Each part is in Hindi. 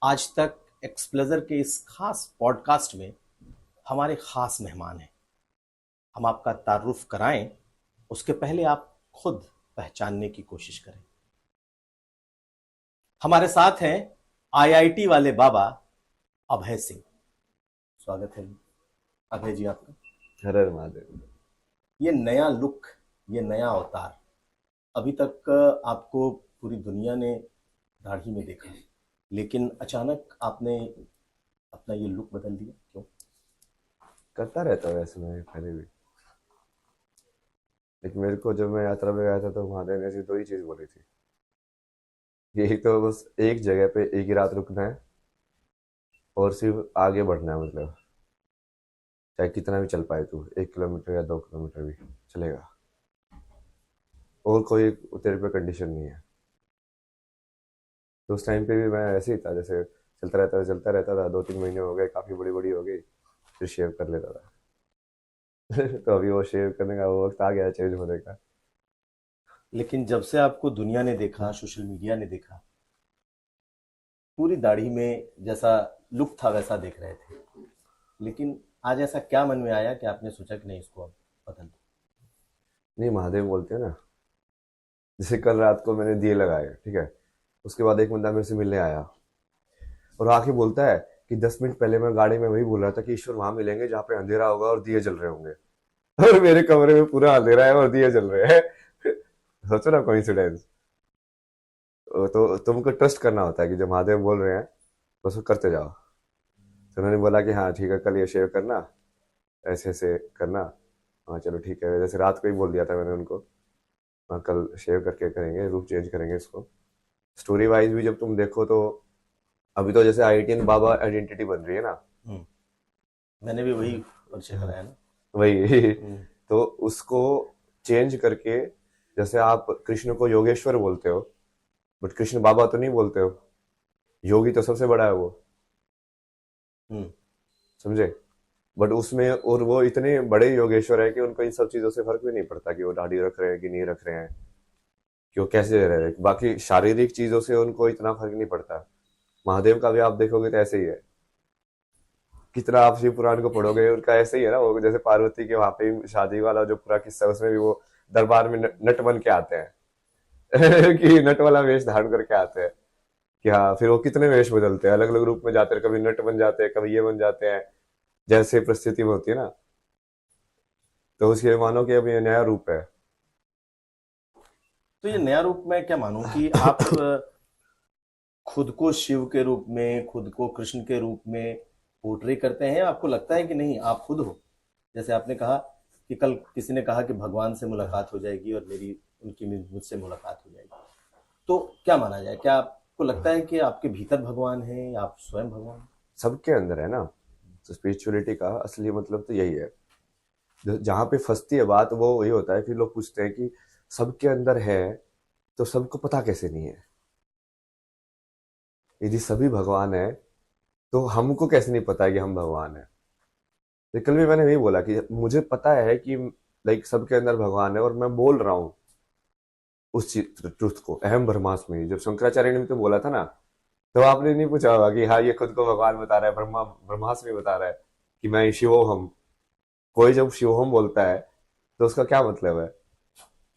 आज तक एक्सप्लेजर के इस खास पॉडकास्ट में हमारे खास मेहमान हैं। हम आपका तारुफ कराएं, उसके पहले आप खुद पहचानने की कोशिश करें। हमारे साथ हैं आईआईटी वाले बाबा अभय सिंह। स्वागत है अभय जी आपका। हर हर महादेव। ये नया लुक, ये नया अवतार, अभी तक आपको पूरी दुनिया ने दाढ़ी में देखा, लेकिन अचानक आपने अपना ये लुक बदल दिया, क्यों? करता रहता हूँ ऐसे मैं पहले भी। लेकिन मेरे को जब मैं यात्रा पे गया था तो महादेव ने सिर्फ दो ही चीज बोली थी। यही तो बस एक जगह पे एक ही रात रुकना है और सिर्फ आगे बढ़ना है, मतलब चाहे कितना भी चल पाए तू, 1 किलोमीटर या 2 किलोमीटर भी चलेगा। और कोई तेरे पे कंडीशन नहीं है। तो उस टाइम पे भी मैं ऐसे ही था, जैसे चलता रहता था 2-3 महीने हो गए, काफी बड़ी बड़ी हो गई, फिर शेव कर लेता था। तो अभी वो शेव करने का वो वक्त आ गया चेंज होने का। लेकिन जब से आपको दुनिया ने देखा, सोशल मीडिया ने देखा, पूरी दाढ़ी में जैसा लुक था वैसा देख रहे थे, लेकिन आज ऐसा क्या मन में आया कि आपने सोचा कि नहीं, इसको अब बदल दो? नहीं, महादेव बोलते हैं ना। जैसे कल रात को मैंने दिए लगाए, ठीक है। उसके बाद एक बंदा मेरे से मिलने आया और आके बोलता है कि 10 मिनट पहले मैं गाड़ी में वही बोल रहा था कि ईश्वर वहां मिलेंगे जहाँ पे अंधेरा होगा और दिए जल रहे होंगे। और मेरे कमरे में पूरा अंधेरा है और दिए जल रहे हैं। सोचो ना, कोइंसिडेंस। तो तुमको ट्रस्ट करना होता है कि जो महादेव बोल रहे हैं बस वो करते जाओ। तो उन्होंने बोला कि हाँ ठीक है, कल ये शेव करना, ऐसे ऐसे करना। हाँ चलो ठीक है, जैसे रात को ही बोल दिया था मैंने उनको। हाँ कल शेव करके करेंगे, रूप चेंज करेंगे इसको। स्टोरी वाइज भी जब तुम देखो तो अभी तो जैसे आईटीएन बाबा आइडेंटिटी बन रही है ना। हम्म, मैंने भी वही परिचय कराया ना। वही। हम्म, तो उसको चेंज करके, जैसे आप कृष्ण को योगेश्वर बोलते हो, बट कृष्ण बाबा तो नहीं बोलते हो। योगी तो सबसे बड़ा है वो, हम्म, समझे। बट उसमें और वो इतने बड़े योगेश्वर है कि उनको इन सब चीजों से फर्क भी नहीं पड़ता कि वो दाढ़ी रख रहे हैं कि नहीं रख रहे हैं, कि वो कैसे रह रहे हैं। बाकी शारीरिक चीजों से उनको इतना फर्क नहीं पड़ता। महादेव का भी आप देखोगे तो ऐसे ही है। कितना आप शिव पुराण को पढ़ोगे, उनका ऐसे ही है ना। वो जैसे पार्वती के वहां पे शादी वाला जो पूरा किस्सा है, उसमें भी वो दरबार में नट बन के आते हैं। कि नट वाला वेश धारण करके आते हैं। कि हाँ, फिर वो कितने वेश बदलते हैं, अलग अलग रूप में जाते हैं, कभी नट बन जाते हैं, कभी ये बन जाते हैं, जैसे परिस्थिति में होती है ना। तो उसके मानो कि अब ये नया रूप है। तो ये नया रूप मैं क्या मानूं कि आप खुद को शिव के रूप में, खुद को कृष्ण के रूप में पोर्ट्रे करते हैं? आपको लगता है कि नहीं, आप खुद हो? जैसे आपने कहा कि कल किसी ने कहा कि भगवान से मुलाकात हो जाएगी और मेरी उनकी मुझसे मुलाकात हो जाएगी, तो क्या माना जाए? क्या आपको लगता है कि आपके भीतर भगवान है या आप स्वयं भगवान हैं? सबके अंदर है ना। तो स्पिरिचुअलिटी का असली मतलब तो यही है। जहां पे फंसती है बात वो वही होता है, फिर लोग पूछते हैं कि सबके अंदर है तो सबको पता कैसे नहीं है। यदि सभी भगवान है तो हमको कैसे नहीं पता है कि हम भगवान है। तो कल भी मैंने वही बोला कि मुझे पता है कि लाइक सबके अंदर भगवान है और मैं बोल रहा हूँ उस ट्रुथ को। अहम ब्रह्मास्मि जब शंकराचार्य ने भी तो बोला था ना, तो आपने नहीं पूछा होगा कि हाँ ये खुद को भगवान बता रहा है, ब्रह्मास्मि बता रहा है कि मैं शिवोहम। कोई जब शिवोहम बोलता है तो उसका क्या मतलब है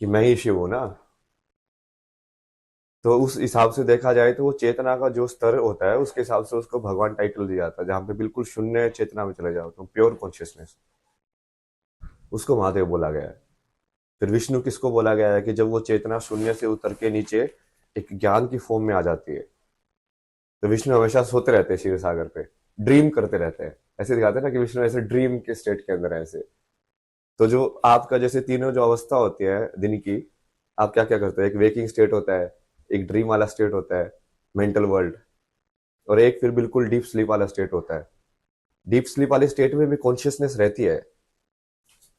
कि मैं ही शिव हूं ना। तो उस हिसाब से देखा जाए तो वो चेतना का जो स्तर होता है उसके हिसाब से उसको भगवान टाइटल दिया जाता है। जहां पे बिल्कुल शून्य चेतना में चले जाओ, तो प्योर कॉन्शियसनेस, उसको महादेव बोला गया है। फिर विष्णु किसको बोला गया है कि जब वो चेतना शून्य से उतर के नीचे एक ज्ञान की फॉर्म में आ जाती है। तो विष्णु हमेशा सोते रहते हैं क्षीर सागर पे, ड्रीम करते रहते हैं। ऐसे दिखाते हैं ना कि विष्णु ऐसे ड्रीम के स्टेट के अंदर है ऐसे। तो जो आपका जैसे तीनों जो अवस्था होती है दिन की, आप क्या क्या करते हैं। एक वेकिंग स्टेट होता है, एक ड्रीम वाला स्टेट होता है, मेंटल वर्ल्ड, और एक फिर बिल्कुल डीप स्लीप वाला स्टेट होता है। डीप स्लीप वाले स्टेट में भी कॉन्शियसनेस रहती है,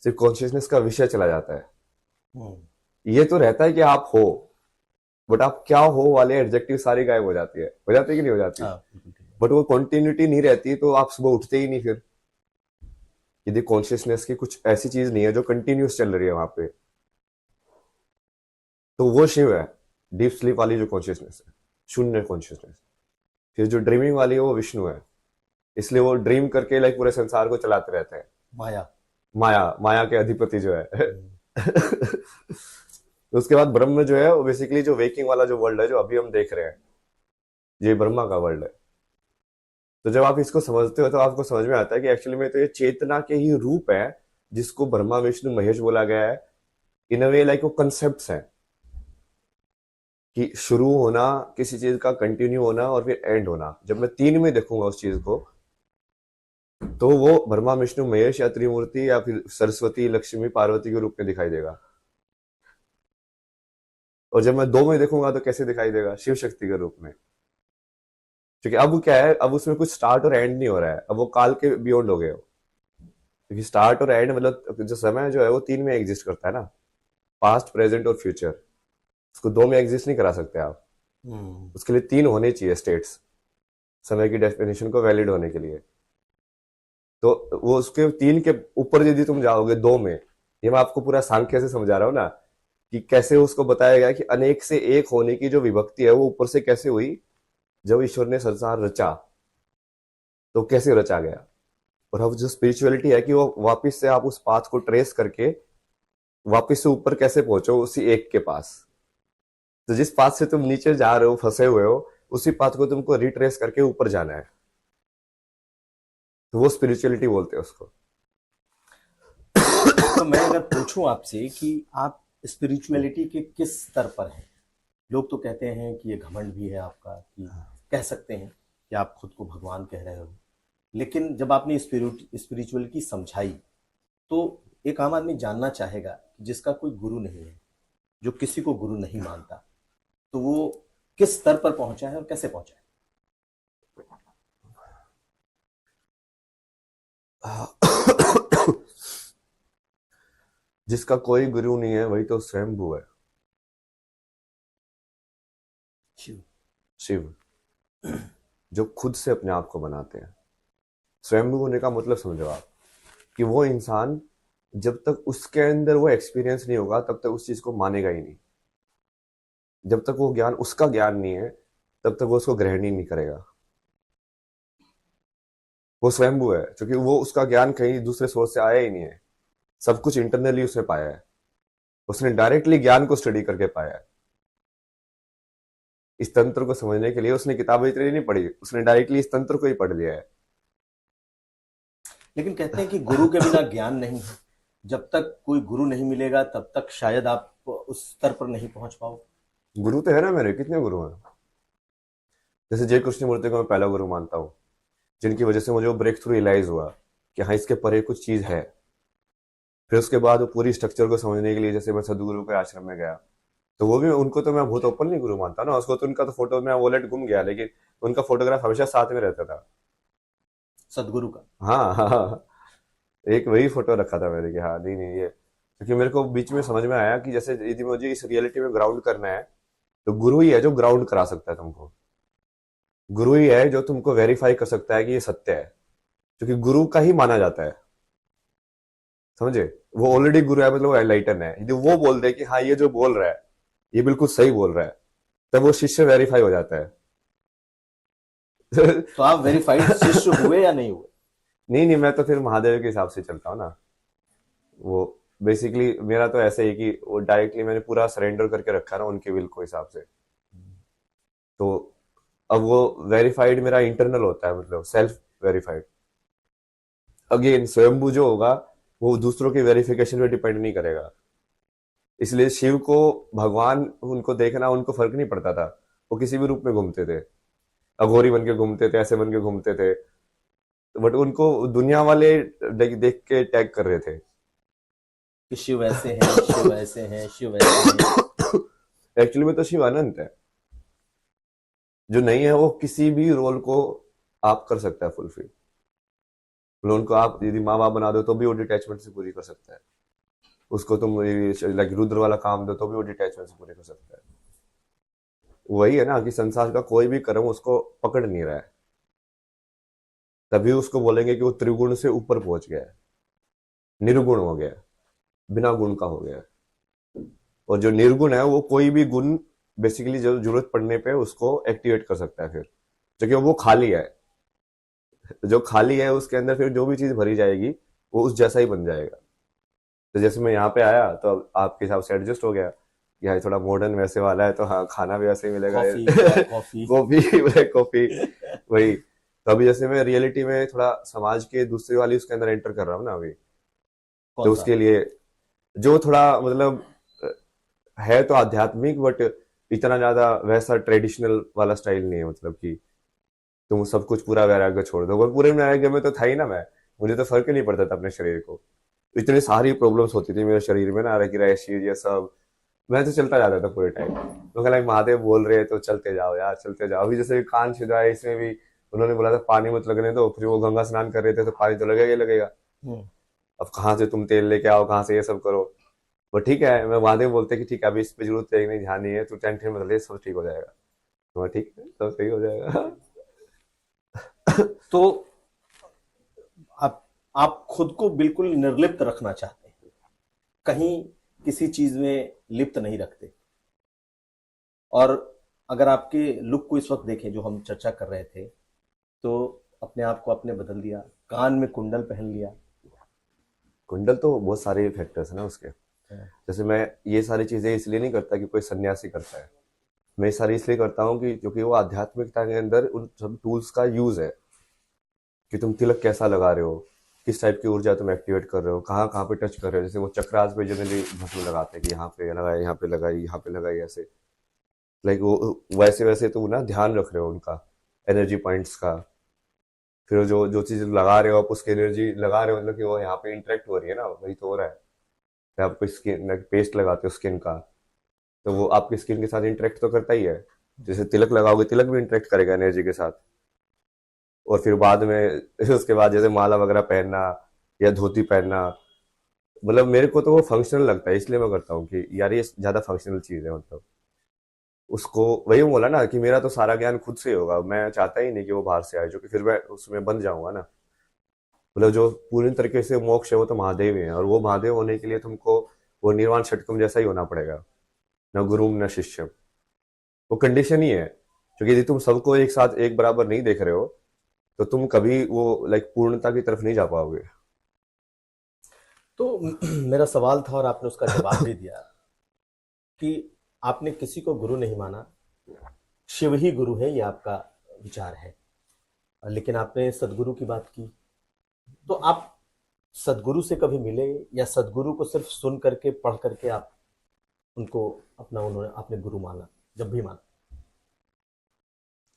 सिर्फ कॉन्शियसनेस का विषय चला जाता है। हम्म, ये तो रहता है कि आप हो, बट आप क्या हो वाले एडजेक्टिव सारी गायब हो जाती है कि नहीं हो जाती। हाँ बिल्कुल ठीक है। बट वो कंटिन्यूटी नहीं रहती तो आप सुबह उठते ही नहीं फिर। यदि कॉन्शियसनेस की कुछ ऐसी चीज नहीं है जो कंटिन्यूस चल रही है वहां पे, तो वो शिव है। डीप स्लीप वाली जो कॉन्शियसनेस है, शून्य कॉन्शियसनेस। फिर जो ड्रीमिंग वाली है वो विष्णु है, इसलिए वो ड्रीम करके लाइक पूरे संसार को चलाते रहते हैं। माया। माया, माया के अधिपति जो है। हम्म। उसके बाद ब्रह्म जो है वो बेसिकली जो वेकिंग वाला जो वर्ल्ड है जो अभी हम देख रहे हैं, ये ब्रह्मा का वर्ल्ड है। तो जब आप इसको समझते हो तो आपको समझ में आता है कि एक्चुअली में तो ये चेतना के ही रूप है, जिसको ब्रह्मा विष्णु महेश बोला गया है। इन अ वे लाइक वो कंसेप्ट हैं कि शुरू होना किसी चीज का, कंटिन्यू होना और फिर एंड होना। जब मैं तीन में देखूंगा उस चीज को, तो वो ब्रह्मा विष्णु महेश या त्रिमूर्ति या फिर सरस्वती लक्ष्मी पार्वती के रूप में दिखाई देगा। और जब मैं दो में देखूंगा तो कैसे दिखाई देगा? शिव शक्ति के रूप में। क्योंकि अब क्या है, अब उसमें कुछ स्टार्ट और एंड नहीं हो रहा है, अब वो काल के बियॉन्ड हो गए हो। क्योंकि स्टार्ट और एंड मतलब जो समय जो है वो तीन में एग्जिस्ट करता है ना, पास्ट प्रेजेंट और फ्यूचर। उसको दो में एग्जिस्ट नहीं करा सकते आप। उसके लिए तीन होने चाहिए स्टेट्स, समय की डेफिनेशन को वैलिड होने के लिए। तो वो उसके तीन के ऊपर यदि तुम जाओगे दो में, ये मैं आपको पूरा सांख्य से समझा रहा हूं ना, कि कैसे उसको बताया गया कि अनेक से एक होने की जो विभक्ति है वो ऊपर से कैसे हुई। जब ईश्वर ने संसार रचा तो कैसे रचा गया। और अब जो स्पिरिचुअलिटी है कि वो वापस से आप उस पाथ को ट्रेस करके वापस से ऊपर कैसे पहुंचो उसी एक के पास। तो जिस पाथ से तुम नीचे जा रहे हो, फंसे हुए हो, उसी पाथ को तुमको रिट्रेस करके ऊपर जाना है। तो वो स्पिरिचुअलिटी बोलते हैं उसको। तो मैं अगर पूछूं आपसे कि आप स्पिरिचुअलिटी के किस स्तर पर हैं? लोग तो कहते हैं कि ये घमंड भी है आपका, कि कह सकते हैं कि आप खुद को भगवान कह रहे हो। लेकिन जब आपने स्पिरिचुअलिटी समझाई, तो एक आम आदमी जानना चाहेगा कि जिसका कोई गुरु नहीं है, जो किसी को गुरु नहीं मानता, तो वो किस स्तर पर पहुंचा है और कैसे पहुंचा है? जिसका कोई गुरु नहीं है वही तो स्वयंभू है, शिव। शिव, जो खुद से अपने आप को बनाते हैं। स्वयंभू होने का मतलब समझो आप, कि वो इंसान जब तक उसके अंदर वो एक्सपीरियंस नहीं होगा तब तक उस चीज को मानेगा ही नहीं। जब तक वो ज्ञान उसका ज्ञान नहीं है तब तक वो उसको ग्रहण ही नहीं करेगा। वो स्वयंभू है क्योंकि वो उसका ज्ञान कहीं दूसरे सोर्स से आया ही नहीं है, सब कुछ इंटरनली उसने पाया है। उसने डायरेक्टली ज्ञान को स्टडी करके पाया है। इस तंत्र को समझने के लिए उसने किताबें इतनी नहीं पढ़ी, उसने डायरेक्टली इस तंत्र को ही पढ़ लिया है। लेकिन कहते हैं कि गुरु के बिना ज्ञान नहीं है। जब तक कोई गुरु नहीं मिलेगा तब तक शायद आप उस स्तर पर नहीं पहुंच पाओ। गुरु तो है ना मेरे, कितने गुरु हैं। जैसे जय कृष्ण मूर्ति को मैं पहला गुरु मानता हूँ, जिनकी वजह से मुझे वो ब्रेक थ्रू रियलाइज हुआ कि हाँ इसके परे कुछ चीज है। फिर उसके बाद वो पूरी स्ट्रक्चर को समझने के लिए जैसे मैं सदगुरु के आश्रम में गया, तो वो भी उनको तो मैं बहुत ओपनली गुरु मानता ना। उसको तो उनका तो फोटो, मैं वॉलेट गुम गया लेकिन उनका फोटोग्राफ हमेशा साथ में रहता था। सदगुरु का। हाँ हाँ हाँ। एक वही फोटो रखा था मैंने कि हाँ नहीं नहीं ये, क्योंकि मेरे को बीच में समझ में आया कि जैसे यदि मुझे इस रियलिटी में ग्राउंड करना है तो गुरु ही है जो ग्राउंड करा सकता है तुमको। गुरु ही है जो तुमको वेरीफाई कर सकता है कि ये सत्य है, क्योंकि गुरु का ही माना जाता है। समझे? वो ऑलरेडी गुरु है, मतलब वो एनलाइटन है। यदि वो बोल दे कि हाँ ये जो बोल रहा है ये बिल्कुल सही बोल रहा है, तब वो शिष्य वेरीफाई हो जाता है। तो आप वेरीफाइड शिष्य हुए या नहीं हुए? नहीं नहीं, मैं तो फिर महादेव के हिसाब से चलता हूँ ना। वो बेसिकली मेरा तो ऐसे ही कि वो डायरेक्टली मैंने पूरा सरेंडर करके रखा ना उनके विल को हिसाब से। तो अब वो वेरीफाइड मेरा इंटरनल होता है, मतलब सेल्फ वेरीफाइड। अगेन स्वयंभू जो होगा वो दूसरों की वेरिफिकेशन पे डिपेंड नहीं करेगा। इसलिए शिव को भगवान उनको देखना उनको फर्क नहीं पड़ता था। वो किसी भी रूप में घूमते थे, अघोरी बन के घूमते थे, ऐसे बन के घूमते थे, बट उनको दुनिया वाले देख देख के टैग कर रहे थे कि शिव ऐसे हैं, शिव ऐसे हैं, शिव ऐसे हैं। एक्चुअली में तो शिव अनंत है। जो नहीं है वो किसी भी रोल को आप कर सकता है फुलफिल। मतलब उनको आप यदि माँ बाप बना दो तो भी वो डिटैचमेंट से पूरी कर सकता है। उसको तुम लाइक रुद्र वाला काम दो तो भी वो डिटैचमेंट से पूरी कर सकता है। वही है ना कि संसार का कोई भी कर्म उसको पकड़ नहीं रहा है, तभी उसको बोलेंगे कि वो त्रिगुण से ऊपर पहुंच गया है, निर्गुण हो गया है, बिना गुण का हो गया है। और जो निर्गुण है वो कोई भी गुण बेसिकली जो जरूरत पड़ने पे उसको एक्टिवेट कर सकता है फिर। क्योंकि वो खाली है, जो खाली है उसके अंदर फिर जो भी चीज भरी जाएगी वो उस जैसा ही बन जाएगा। तो जैसे मैं यहाँ पे आया तो अब आपके हिसाब से एडजस्ट हो गया, यहाँ थोड़ा मॉडर्न वैसे वाला है तो हाँ खाना भी वैसे ही मिलेगा। Coffee, black coffee. Coffee, black coffee, वही। तो अभी जैसे मैं रियलिटी में थोड़ा समाज के दूसरी वाली उसके अंदर एंटर कर रहा हूँ ना अभी, कौन तो सा? उसके लिए जो थोड़ा मतलब है तो आध्यात्मिक, बट इतना ज्यादा वैसा ट्रेडिशनल वाला स्टाइल नहीं है, मतलब कि तुम सब कुछ पूरा वैराग्य छोड़ दो। और पूरे वैराग्य में तो था ही ना मैं, मुझे तो फर्क ही नहीं पड़ता था अपने शरीर को। इतनी सारी प्रॉब्लम्स होती थी मेरे शरीर में ना, कि रैशेज ये सब, मैं तो चलता जाता था पूरे टाइम। तो कहला महादेव बोल रहे हैं तो चलते जाओ यार, चलते जाओ। अभी जैसे कान छिदा है, इसमें भी उन्होंने बोला था पानी मत लगने दो, फिर वो गंगा स्नान कर रहे थे तो पानी तो लगेगा ही लगेगा। हम्म। अब कहाँ से तुम तेल लेके आओ, कहाँ से ये सब करो। वो ठीक है, मैं महादेव बोलते कि ठीक है अभी इस पे जरूरत है नहीं, ध्यान नहीं है, तू टेंशन मत ले, सब ठीक हो जाएगा। तो मैं, ठीक है सब सही हो जाएगा। तो आप खुद को बिल्कुल निर्लिप्त रखना चाहते हैं, कहीं किसी चीज में लिप्त नहीं रखते। और अगर आपके लुक को इस वक्त देखें जो हम चर्चा कर रहे थे, तो अपने आप को आपने बदल दिया, कान में कुंडल पहन लिया। कुंडल तो बहुत सारे फैक्टर्स है ना उसके। जैसे मैं ये सारी चीजें इसलिए नहीं करता कि कोई सन्यासी करता है, मैं ये सारी इसलिए करता हूँ कि क्योंकि वो आध्यात्मिकता के अंदर उन सब टूल्स का यूज है, कि तुम तिलक कैसा लगा रहे हो, किस टाइप की ऊर्जा तुम एक्टिवेट कर रहे हो, कहाँ कहाँ पे टच कर रहे हो। जैसे वो चक्रास पे जनरली भस्म लगाते हैं कि यहाँ पे लगाए, यहाँ पे लगाई, यहाँ पे लगाई, ऐसे लाइक वो वैसे वैसे तुम ना ध्यान रख रहे हो उनका, एनर्जी पॉइंट्स का। फिर जो जो चीज लगा रहे हो आप उसकी एनर्जी लगा रहे हो, मतलब कि वो यहाँ पे इंटरेक्ट हो रही है ना, वही तो हो रहा है। फिर आप कोई स्किन पेस्ट लगाते हो स्किन का, तो वो आपकी स्किन के साथ इंटरेक्ट तो करता ही है। जैसे तिलक लगाओगे, तिलक भी इंटरेक्ट करेगा एनर्जी के साथ। और फिर बाद में उसके बाद जैसे माला वगैरह पहनना या धोती पहनना, मतलब मेरे को तो वो फंक्शनल लगता है, इसलिए मैं करता हूँ कि यार ये ज्यादा फंक्शनल चीज है। मतलब उसको वही बोला ना कि मेरा तो सारा ज्ञान खुद से होगा, मैं चाहता ही नहीं कि वो बाहर से आए, जो कि फिर मैं उसमें बन जाऊंगा ना। मतलब जो पूरी तरीके से मोक्ष है वो तो महादेव ही है, और वो महादेव होने के लिए तुमको वो निर्वाण षटकम जैसा ही होना पड़ेगा, न गुरुम न शिष्यम। वो कंडीशन ही है, क्योंकि यदि तुम सबको एक साथ एक बराबर नहीं देख रहे हो तो तुम कभी वो लाइक पूर्णता की तरफ नहीं जा पाओगे। तो मेरा सवाल था और आपने उसका जवाब भी दिया कि आपने किसी को गुरु नहीं माना, शिव ही गुरु है, ये आपका विचार है। लेकिन आपने सदगुरु की बात की, तो आप सदगुरु से कभी मिले, या सदगुरु को सिर्फ सुन करके पढ़ करके आप उनको अपना उन्होंने आपने गुरु माना, जब भी माना?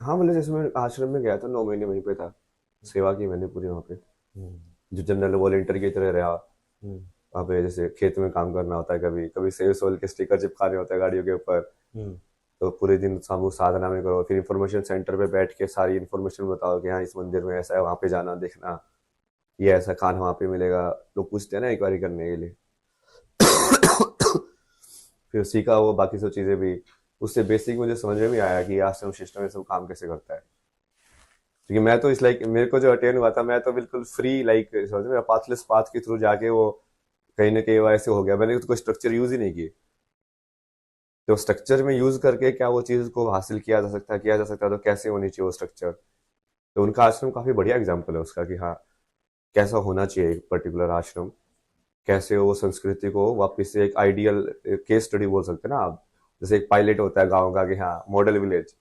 हाँ, मतलब जैसे मैं आश्रम में गया था, 9 महीने वहीं पे था, सेवा की मैंने पूरी वहाँ पे, हम्म। जो जनरल वॉलेंटियर की तरह रहा। हम्म। वहाँ पे जैसे खेत में काम करना होता है, कभी कभी सेव सोल के स्टिकर चिपकाने होते हैं गाड़ियों के ऊपर। हम्म। तो पूरे दिन सामूहिक साधना में करो, फिर इंफॉर्मेशन सेंटर पे बैठ के सारी इंफॉर्मेशन बताओ कि हाँ इस मंदिर में ऐसा है, वहाँ पे जाना देखना, ये ऐसा खाना वहाँ पे मिलेगा। लोग पूछते हैं ना इंक्वायरी करने के लिए। फिर सीखा वो बाकी सब चीजें भी, उससे बेसिक मुझे समझ में भी आया कि आश्रम सिस्टम में सब काम कैसे करता है। क्योंकि मैं तो इस लाइक मेरे को जो अटेंड हुआ था, मैं तो बिल्कुल फ्री, लाइक समझ मेरा पाथलेस पाथ के थ्रू जाके वो कहीं ना कहीं वो ऐसे हो गया, मैंने तो कोई स्ट्रक्चर यूज ही नहीं किए। तो स्ट्रक्चर में यूज करके क्या वो चीज को हासिल किया जा सकता है, तो कैसे होनी चाहिए वो स्ट्रक्चर। तो उनका आश्रम काफी बढ़िया एग्जाम्पल है उसका, कि हाँ कैसा होना चाहिए एक पर्टिकुलर आश्रम, कैसे वो संस्कृति को वापस से एक आइडियल केस स्टडी बोल सकते हैं ना आप। जैसे एक पायलट होता है गांव का, कि हाँ मॉडल विलेज,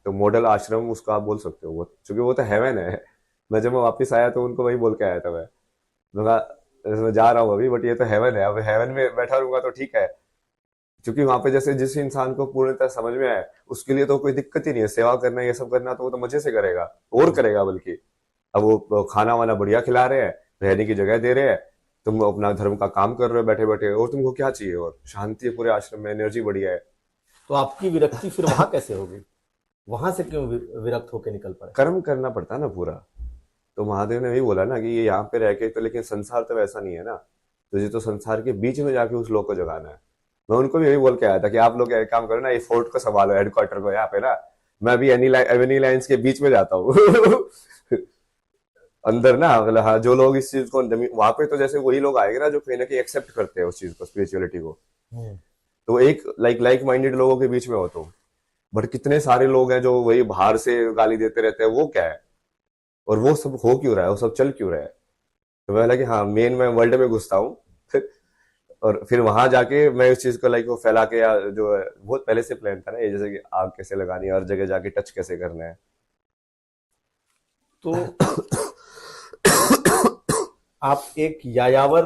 तो मॉडल आश्रम उसका आप बोल सकते हो वो, क्योंकि वो तो हेवन है। मैं जब मैं वापस आया तो उनको वही बोल के आया था मैं कहा, मैं जा रहा हूँ अभी, बट ये तो हेवन है, अब हेवन में बैठा रहूंगा तो ठीक है। क्योंकि वहां पे जैसे जिस इंसान को पूर्णतः समझ में आए उसके लिए तो कोई दिक्कत ही नहीं है, सेवा करना ये सब करना तो वो तो मजे से करेगा, और करेगा बल्कि। अब वो खाना वाना बढ़िया खिला रहे हैं, रहने की जगह दे रहे हैं, तुम अपना धर्म का काम कर रहे हो बैठे बैठे, और तुमको क्या चाहिए, और शांति है पूरे आश्रम में, एनर्जी बढ़िया है। तो आपकी विरक्ति फिर वहां कैसे होगी? वहां से क्यों विरक्त होकर निकल पड़े? कर्म करना पड़ता है ना पूरा। तो महादेव ने वही बोला ना कि ये यहाँ पे रह के तो, लेकिन संसार तो वैसा नहीं है ना, तुझे तो संसार के बीच में जाके उस लोग को जगाना है। मैं उनको भी यही बोल के आया था कि आप लोग एक काम करो ना, ये फोर्ट को संभालो, हेडक्वार्टर को यहाँ पे ना, मैं भी एवेन्यू लाइन्स के बीच में जाता हूँ। अंदर ना, मतलब हाँ जो लोग इस चीज को वहां पे, तो जैसे वही लोग आएंगे ना जो कहीं ना कहीं एक्सेप्ट करते हैं उस चीज को, स्पिरिचुअलिटी को। हम्म। तो एक लाइक लाइक माइंडेड लोगों के बीच में हो तुम, बट कितने सारे लोग हैं जो वही बाहर से गाली देते रहते हैं, वो क्या है, और वो सब हो क्यों रहा है, वो सब चल क्यों रहा है। तो मैं लगा कि हाँ, मेन मैं वर्ल्ड में घुसता हूँ और फिर वहां जाके मैं उस चीज को लाइक वो फैला के, या जो है बहुत पहले से प्लान था ना ये, जैसे कि आग कैसे लगानी है, हर जगह जाके टच कैसे करना है। तो आप एक यायावर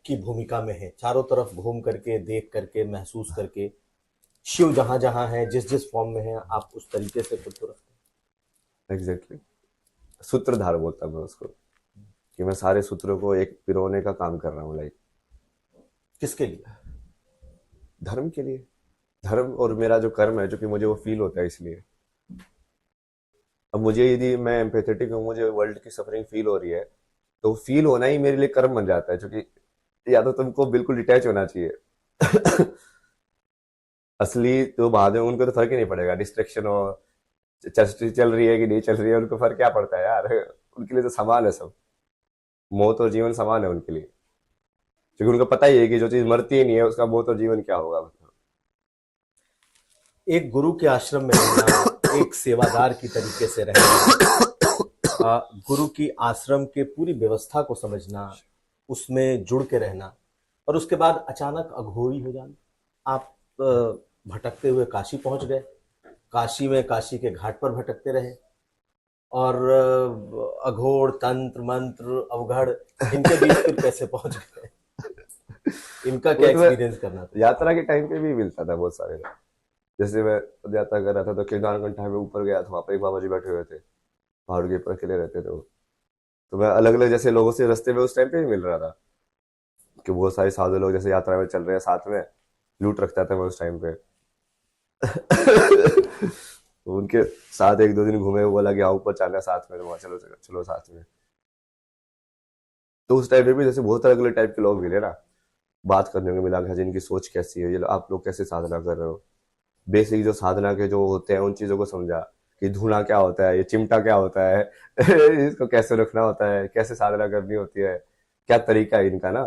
की भूमिका में हैं, चारों तरफ घूम करके, देख करके, महसूस करके, शिव जहां जहां है, जिस जिस फॉर्म में है, आप उस तरीके से खुद को रखते एग्जैक्टली, सूत्रधार बोलता हूं मैं उसको, कि मैं सारे सूत्रों को एक पिरोने का काम कर रहा हूँ, लाइक हैं। किसके लिए? धर्म के लिए। धर्म और मेरा जो कर्म है, जो कि मुझे वो फील होता है, इसलिए अब मुझे, यदि मैं एम्पेथेटिक हूँ, मुझे वर्ल्ड की सफरिंग फील हो रही है, तो फील होना ही मेरे लिए कर्म बन जाता है, क्योंकि या तो तुमको बिल्कुल डिटैच होना चाहिए। असली तो महादेव, उनको तो फर्क ही नहीं पड़ेगा, डिस्ट्रैक्शन हो, चर्च चल रही है कि नहीं चल रही है, उनको फर्क क्या पड़ता है यार। उनके लिए तो समान है सब, मौत और जीवन समान है उनके लिए, क्योंकि उनको पता ही है कि जो चीज मरती ही नहीं है, उसका मौत और जीवन क्या होगा। एक गुरु के आश्रम में रहना, एक सेवादार की तरीके से रहना, गुरु की आश्रम के पूरी व्यवस्था को समझना, उसमें जुड़ के रहना, और उसके बाद अचानक अघोरी हो जाना। आप भटकते हुए काशी पहुंच गए, काशी में काशी के घाट पर भटकते रहे, और अघोर, तंत्र मंत्र, अवघड़, इनके बीच फिर कैसे पहुंच गए? इनका वो क्या तो मैं एक्सपीरियंस करना था? यात्रा के टाइम पे भी मिलता था बहुत सारे। जैसे मैं यात्रा कर रहा था तो केदारकंठा में ऊपर गया, तो वहां पर एक बाबा जी बैठे हुए थे, पहाड़ के ऊपर अकेले रहते थे वो। तो मैं अलग अलग जैसे लोगों से रास्ते में उस टाइम पे भी मिल रहा था, कि बहुत सारे साधु लोग जैसे यात्रा में चल रहे हैं साथ में, लूट रखता था मैं उस टाइम पे। तो उनके साथ एक दो दिन घूमे, वो बोला कि हाँ ऊपर चलना है साथ में, तो वहाँ चलो चलो चलो साथ में। तो उस टाइम पे भी जैसे बहुत अलग अलग टाइप के लोग मिले ना, बात करने को मिला कि हाँ जिनकी सोच कैसी है, ये आप लोग कैसे साधना कर रहे हो, बेसिक जो साधना के जो होते हैं उन चीजों को समझा, कि धुना क्या होता है, ये चिमटा क्या होता है, इसको कैसे रखना होता है, कैसे साधना करनी होती है, क्या तरीका है इनका ना।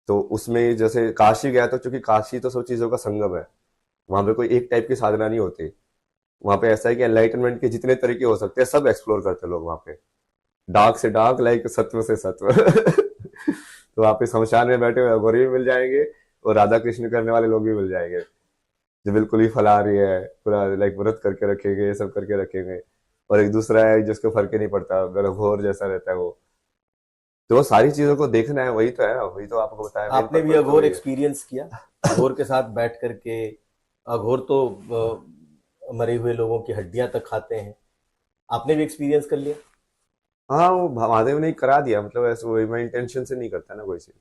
तो उसमें जैसे काशी गया, तो चूंकि काशी तो सब चीजों का संगम है, वहां पे कोई एक टाइप की साधना नहीं होती। वहां पे ऐसा है कि एनलाइटनमेंट के जितने तरीके हो सकते हैं सब एक्सप्लोर करते हैं लोग वहां पे, डार्क से डार्क, लाइक सत्व से सत्व। तो वहां पे शमशान में बैठे हुए अघोरी भी मिल जाएंगे, और राधा कृष्ण करने वाले लोग भी मिल जाएंगे, जो बिल्कुल ही फलाहारी है, पूरा लाइक व्रत करके रखेंगे, ये सब करके रखेंगे। और एक दूसरा है जिसको फर्क ही नहीं पड़ता, घोर जैसा रहता है वो। तो वो सारी चीजों को देखना है, वही तो है ना, वही तो आपको बताया, मेन आपने भी पर्पज तो अघोर वही है। एक्सपीरियंस किया? अघोर के साथ बैठ करके, अघोर तो मरे हुए लोगों की हड्डियां तक खाते हैं, आपने भी एक्सपीरियंस कर लिया? हाँ, वो महादेव ने ही करा दिया, मतलब ऐसे वही, मैं इंटेंशन से नहीं करता ना कोई चीज,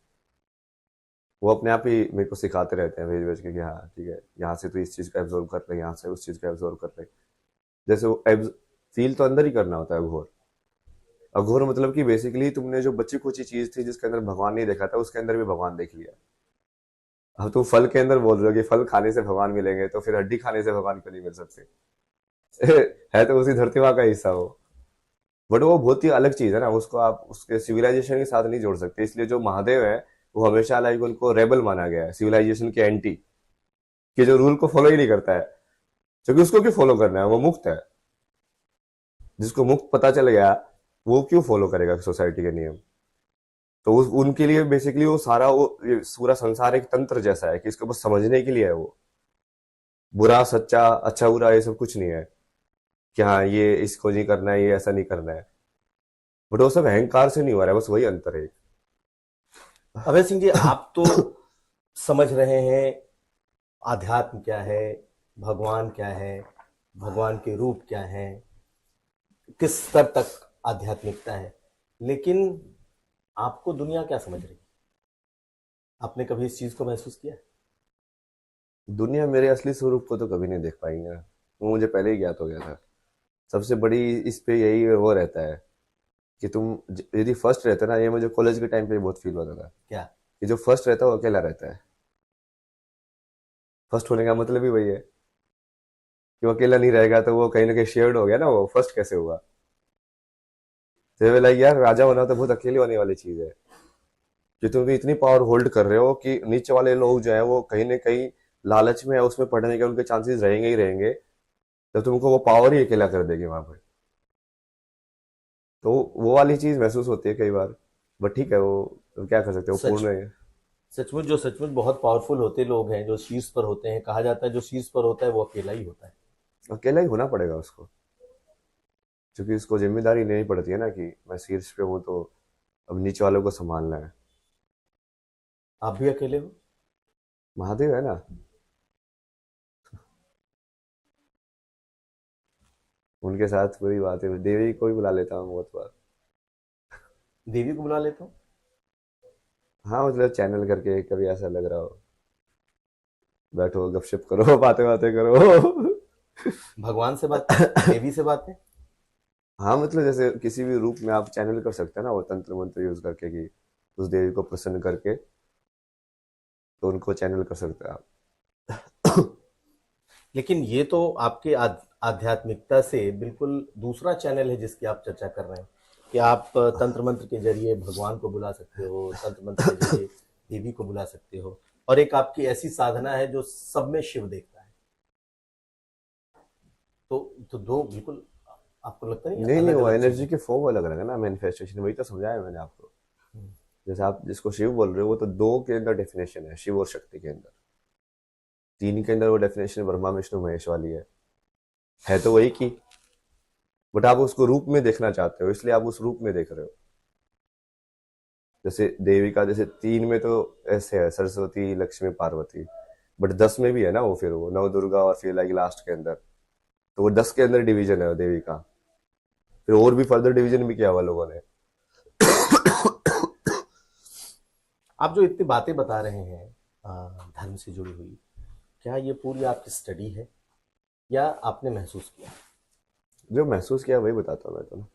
वो अपने आप ही मेरे को सिखाते रहते हैं भेज भेज के, कि हाँ ठीक है, यहाँ से तो इस चीज का एब्जॉर्व कर ले, यहाँ से उस चीज का एब्जॉर्व कर ले। जैसे वो फील तो अंदर ही करना होता है घोर। अघोर मतलब कि बेसिकली तुमने जो बची कुची चीज थी जिसके अंदर भगवान नहीं देखा था, उसके अंदर भी भगवान देख लिया। अब तुम फल के अंदर बोल रहे हो कि फल खाने से भगवान मिलेंगे, तो फिर हड्डी खाने से भगवान क्यों नहीं मिल सकते? है तो उसी धरती माँ का हिस्सा हो। बट वो बहुत ही अलग चीज है ना, उसको आप उसके सिविलाइजेशन के साथ नहीं जोड़ सकते, इसलिए जो महादेव है वो हमेशा लाइक उनको रेबल माना गया है, सिविलाइजेशन के एंटी, कि जो रूल को फॉलो ही नहीं करता है। क्योंकि उसको क्यों फॉलो करना है, वो मुक्त है। जिसको मुक्त पता चल गया, वो क्यों फॉलो करेगा सोसाइटी के नियम। तो उनके लिए बेसिकली वो सारा, वो ये पूरा संसार एक तंत्र जैसा है, कि इसको बस समझने के लिए है वो। बुरा सच्चा, अच्छा बुरा, ये सब कुछ नहीं है, कि हाँ ये इसको नहीं करना है, ये ऐसा नहीं करना है। बट वो सब अहंकार से नहीं हो रहा है, बस वही अंतर है। अभय सिंह जी, आप तो समझ रहे हैं आध्यात्म क्या है, भगवान क्या है, भगवान के रूप क्या है, किस स्तर तक आध्यात्मिकता है, लेकिन आपको दुनिया क्या समझ रही है? आपने कभी इस चीज को महसूस किया? दुनिया मेरे असली स्वरूप को तो कभी नहीं देख पाएंगे, वो मुझे पहले ही ज्ञात हो गया था। सबसे बड़ी इस पे यही वो रहता है, कि तुम यदि फर्स्ट रहते ना, ये मुझे कॉलेज के टाइम पे बहुत फील होता था, क्या? कि जो फर्स्ट रहता है वो अकेला रहता है। फर्स्ट होने का मतलब ही वही है, कि वो अकेला नहीं रहेगा, तो वो कहीं ना कहीं शेयर्ड हो गया ना, वो फर्स्ट कैसे हुआ। तो लाइक यार, राजा होना तो बहुत अकेले होने वाली चीज है, कि तुम भी इतनी पावर होल्ड कर रहे हो कि नीचे वाले लोग जो है वो कहीं ना कहीं लालच में या उसमें पढ़ने के उनके चांसेस रहेंगे ही रहेंगे, तब तुमको वो पावर ही अकेला कर देगी वहां पर। तो वो वाली चीज महसूस होती है कई बार। बट ठीक है, वो तो क्या कर सकते हैं, वो सच पूर्ण है। सचमुच जो सचमुच बहुत पावरफुल होते लोग हैं, जो शीर्ष पर होते हैं, कहा जाता है जो शीर्ष पर होता है वो अकेला ही होता है। अकेला ही होना पड़ेगा उसको, क्योंकि उसको जिम्मेदारी लेनी पड़ती है ना कि मैं शीर्ष पे हूँ तो अब नीचे वालों को संभालना है। आप भी अकेले हो? महादेव है ना। उनके साथ वही बात है, देवी को भी बुला लेता हूँ बहुत बार। देवी को बुला लेता हूँ? हाँ मतलब चैनल करके, कभी ऐसा लग रहा हो बैठो गपशप करो बातें बातें करो। भगवान से बातें, देवी से बातें? हाँ मतलब जैसे किसी भी रूप में आप चैनल कर सकते हैं ना, वो तंत्र मंत्र यूज करके कि उस देवी को प्रसन्न करके, तो उनको चैनल कर सकते हैं आप। लेकिन ये तो आपके आध्यात्मिकता से बिल्कुल दूसरा चैनल है जिसकी आप चर्चा कर रहे हैं, कि आप तंत्र मंत्र के जरिए भगवान को बुला सकते हो, तंत्र मंत्र के जरिए देवी को बुला सकते हो, और एक आपकी ऐसी साधना है जो सब में शिव देखता है। तो दो बिल्कुल, आपको लगता नहीं नहीं नहीं, अलग वो अलग एनर्जी चीजें? के फॉर्म अलग अलग है ना, मैनिफेस्टेशन, वही तो समझाया मैंने आपको। जैसे आप जिसको शिव बोल रहे हो, वो तो दो के अंदर डेफिनेशन है, शिव और शक्ति के अंदर। तीन के अंदर वो डेफिनेशन ब्रह्मा विष्णु महेश वाली है तो वही की। बट आप उसको रूप में देखना चाहते हो, इसलिए आप उस रूप में देख रहे हो। जैसे देवी का, जैसे तीन में तो ऐसे है सरस्वती लक्ष्मी पार्वती, बट 10 में भी है ना वो, फिर वो नव दुर्गा और फिर लाइक लास्ट के अंदर, तो वो 10 के अंदर डिवीजन है वो देवी का। फिर और भी फर्दर डिवीजन भी किया हुआ लोगों ने। आप जो इतनी बातें बता रहे हैं धर्म से जुड़ी हुई, क्या ये पूरी आपकी स्टडी है या आपने महसूस किया? जो महसूस किया वही बताता हूँ मैं तो ना।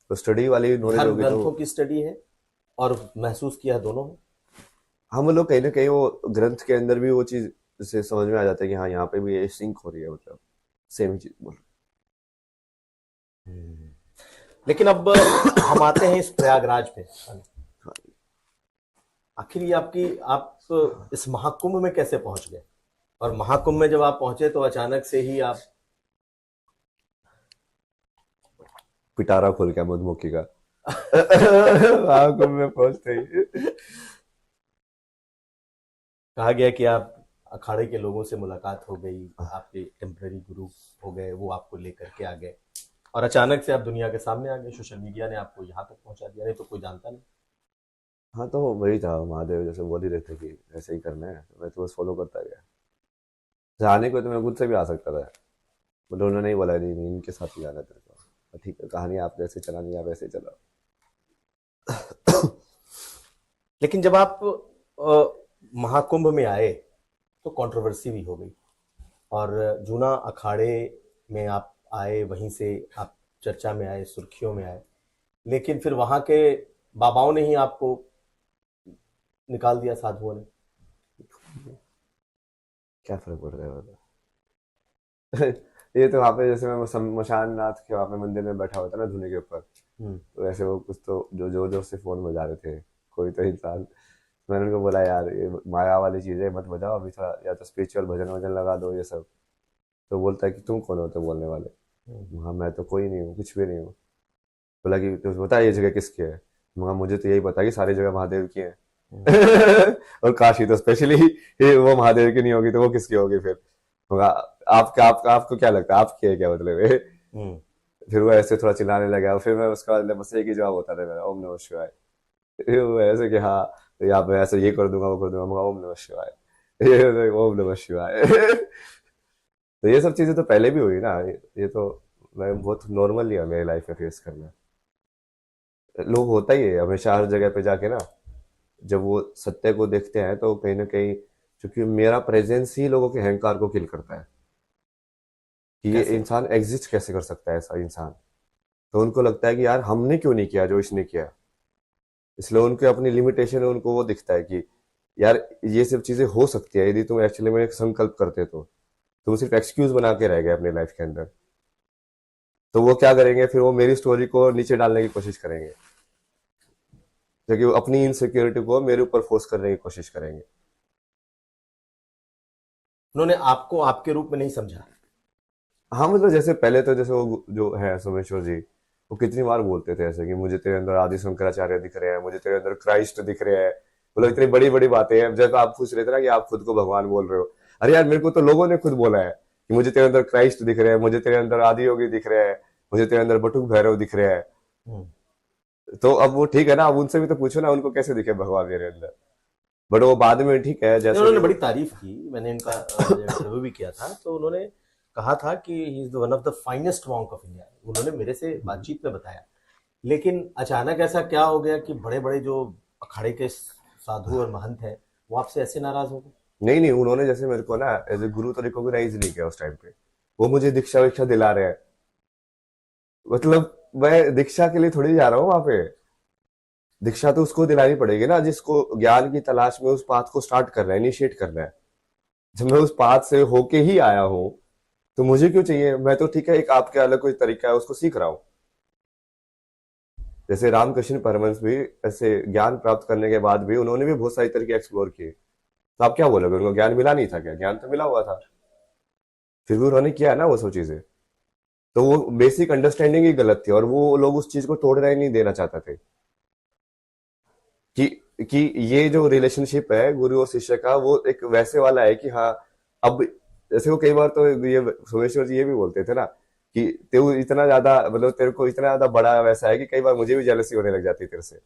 तो स्टडी वाली नॉलेज धर्म होगी तो ग्रंथों की स्टडी है और महसूस किया दोनों है? हम लोग कहीं ना कहीं वो ग्रंथ के अंदर भी वो चीज से समझ में आ जाता है कि हाँ यहाँ पे भी ये सिंक हो रही है, मतलब सेम चीज बोल लेकिन अब हम आते हैं इस प्रयागराज पे। आखिर ये आपकी, आप इस महाकुंभ में कैसे पहुंच गए? और महाकुंभ में जब आप पहुंचे तो अचानक से ही आप, पिटारा खुल गया मधुमक्खी का। महाकुंभ में पहुंचते ही। कहा गया कि आप अखाड़े के लोगों से मुलाकात हो गई, आपके टेम्पररी गुरु हो गए, वो आपको लेकर के आ गए और अचानक से आप दुनिया के सामने आ गए। सोशल मीडिया ने आपको यहाँ तक पहुंचा दिया, नहीं तो कोई जानता नहीं। हाँ तो वही था, महादेव जैसे बोल ही रहे थे कि ऐसे ही करना है, तो मैं तो बस फॉलो करता गया। जाने को तो मैं खुद से भी आ सकता था, बट उन्होंने ही बोला नहीं नहीं इनके साथ ही जाना है तेरे को, तो ठीक है कहानी आप जैसे चलानी है आप ऐसे ही चलाओ। लेकिन जब आप महाकुंभ में आए तो कंट्रोवर्सी भी हो गई, और जूना अखाड़े में आप आए, वहीं से आप चर्चा में आए, सुर्खियों में आए, लेकिन फिर वहां के बाबाओं ने ही आपको निकाल दिया, साधुओं ने। क्या फर्क पड़ रहा है मतलब। ये तो वहाँ पे जैसे मैं मशान नाथ के वहाँ पे मंदिर में बैठा हुआ था ना धुने के ऊपर, हम्म। तो ऐसे वो कुछ तो जो जोर जोर से फोन बजा रहे थे, कोई तो इंसान। मैंने उनको बोला यार ये माया वाली चीज़ है मत बजाओ अभी, थोड़ा या तो स्पिरिचुअल भजन वजन लगा दो ये सब। तो बोलता है कि तुम कौन होते हो बोलने वाले। हम्म। हाँ मैं तो कोई नहीं हूँ, कुछ भी नहीं हूँ। बोला कि तो बता ये जगह किसकी है। मगर मुझे तो यही पता कि सारी जगह महादेव की है। हम्म। और काशी तो स्पेशली वो महादेव की नहीं होगी तो वो किसकी होगी फिर। मगर आपको क्या लगता है आपकी है क्या मतलब ये। हम्म। फिर वो ऐसे थोड़ा चिल्लाने लगा, फिर मैं उसका बस एक ही जवाब होता था मेरा, ओम नमः शिवाय। फिर वो ऐसे कि हाँ तो यहाँ पे ऐसे ये कर दूंगा वो कर दूंगा, मगर ओम नमः शिवाय। ये ओम नमः शिवाय। तो ये सब चीजें तो पहले भी हुई ना, ये तो मैं बहुत नॉर्मल ही है मेरी लाइफ में फेस करना। लोग होता ही है हमेशा हर जगह पे जाके ना, जब वो सत्य को देखते हैं तो कहीं ना कहीं, क्योंकि मेरा प्रेजेंस ही लोगों के अहंकार को किल करता है कि ये कैसे? इंसान एग्जिस्ट कैसे कर सकता है ऐसा इंसान। तो उनको लगता है कि यार हमने क्यों नहीं किया जो इसने किया, इसलिए उनके अपनी लिमिटेशन है, उनको वो दिखता है कि यार ये सब चीजें हो सकती है यदि तुम एक्चुअली में एक संकल्प करते तो। तुम सिर्फ एक्सक्यूज बना के रह गए अपनी लाइफ के अंदर। तो वो क्या करेंगे फिर, वो मेरी स्टोरी को नीचे डालने की कोशिश करेंगे, क्योंकि वो अपनी इनसिक्योरिटी को मेरे ऊपर फोर्स करने की कोशिश करेंगे। उन्होंने आपको आपके रूप में नहीं समझा? हाँ मतलब जैसे पहले तो जैसे वो जो है सोमेश्वर जी, वो कितनी बार बोलते थे ऐसे कि मुझे तेरे अंदर आदि शंकराचार्य दिख रहे हैं, मुझे तेरे अंदर क्राइस्ट दिख रहे हैं। मतलब इतनी बड़ी बड़ी बातें हैं। जब आप पूछ रहे थे ना कि आप खुद को भगवान बोल रहे हो, अरे यार मेरे को तो लोगों ने खुद बोला है कि मुझे तेरे अंदर क्राइस्ट दिख रहे हैं, मुझे तेरे अंदर आदि योगी दिख रहे हैं, मुझे तेरे अंदर बटुक भैरव दिख रहे हैं। हम्म। तो अब वो ठीक है ना, अब उनसे भी तो पूछो ना उनको कैसे दिखे भगवान मेरे अंदर। बट वो बाद में ठीक है नहीं, जैसे उन्होंने भी बड़ी वो। तारीफ की, मैंने इनका इंटरव्यू भी किया था, तो उन्होंने कहा था कि he is one of the finest monk of India, उन्होंने मेरे से बातचीत में बताया। लेकिन अचानक ऐसा क्या हो गया कि बड़े बड़े जो अखाड़े के साधु और महंत हैं वो आपसे ऐसे नाराज हो गए? नहीं नहीं, उन्होंने जैसे मेरे को ना एज ए गुरु तो रिकॉग्नाइज नहीं किया उस टाइम पे। वो मुझे दीक्षा विक्षा दिला रहे हैं। मतलब मैं दीक्षा के लिए थोड़ी जा रहा हूँ वहां पे। दीक्षा तो उसको दिलानी पड़ेगी ना जिसको ज्ञान की तलाश में उस पाथ को स्टार्ट करना है, इनिशिएट करना है। जब मैं उस पाथ से होके ही आया हूँ तो मुझे क्यों चाहिए? मैं तो ठीक है, एक आपके अलग कोई तरीका है उसको सीख रहा हूँ। जैसे रामकृष्ण परमहंस भी ऐसे ज्ञान प्राप्त करने के बाद भी उन्होंने भी बहुत सारी तरीके एक्सप्लोर किए। तो आप क्या बोलोगे, उनको ज्ञान मिला नहीं था क्या? ज्ञान तो मिला हुआ था। फिर भी उन्होंने किया ना वो सब चीजें। तो वो बेसिक अंडरस्टैंडिंग ही गलत थी और वो लोग उस चीज को तोड़ना ही नहीं देना चाहते थे कि कि ये जो रिलेशनशिप है गुरु और शिष्य का, वो एक वैसे वाला है कि हाँ अब जैसे वो कई बार तो ये सोमेश्वर जी ये भी बोलते थे ना कि तू इतना ज्यादा मतलब तेरे को इतना ज्यादा बड़ा वैसा है कि कई बार मुझे भी जेलसी होने लग जाती है तेरे से।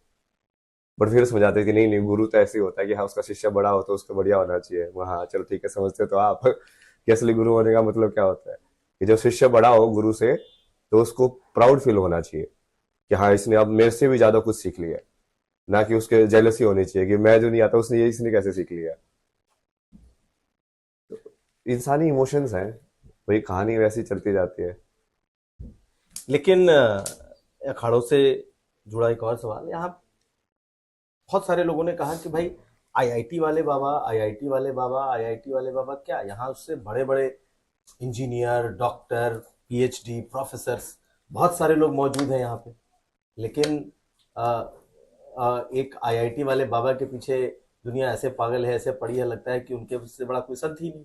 बट फिर समझाते कि नहीं नहीं, गुरु तो ऐसे ही होता है कि हाँ उसका शिष्य बड़ा हो तो उसको बढ़िया होना चाहिए। वो हाँ चलो ठीक है, समझते हो तो आप कि असली गुरु होने का मतलब क्या होता है। कि जब शिष्य बड़ा हो गुरु से तो उसको प्राउड फील होना चाहिए कि हाँ इसने अब मेरे से भी ज्यादा कुछ सीख लिया है। ना कि उसके जेलसी होनी चाहिए कि मैं जो नहीं आता उसने ये इसने कैसे सीख लिया। इंसानी इमोशंस हैं, वही कहानी वैसी चलती जाती है। लेकिन अखाड़ों से जुड़ा एक और सवाल यहाँ, बहुत सारे लोगों ने कहा कि भाई आईआईटी वाले बाबा, आईआईटी वाले बाबा, आईआईटी वाले बाबा, क्या यहाँ उससे बड़े बड़े इंजीनियर, डॉक्टर, पीएचडी, प्रोफेसर्स, बहुत सारे लोग मौजूद हैं यहाँ पे। लेकिन एक आईआईटी वाले बाबा के पीछे दुनिया ऐसे पागल है, ऐसे पड़ी है, लगता है कि उनके से बड़ा कोई संत ही नहीं।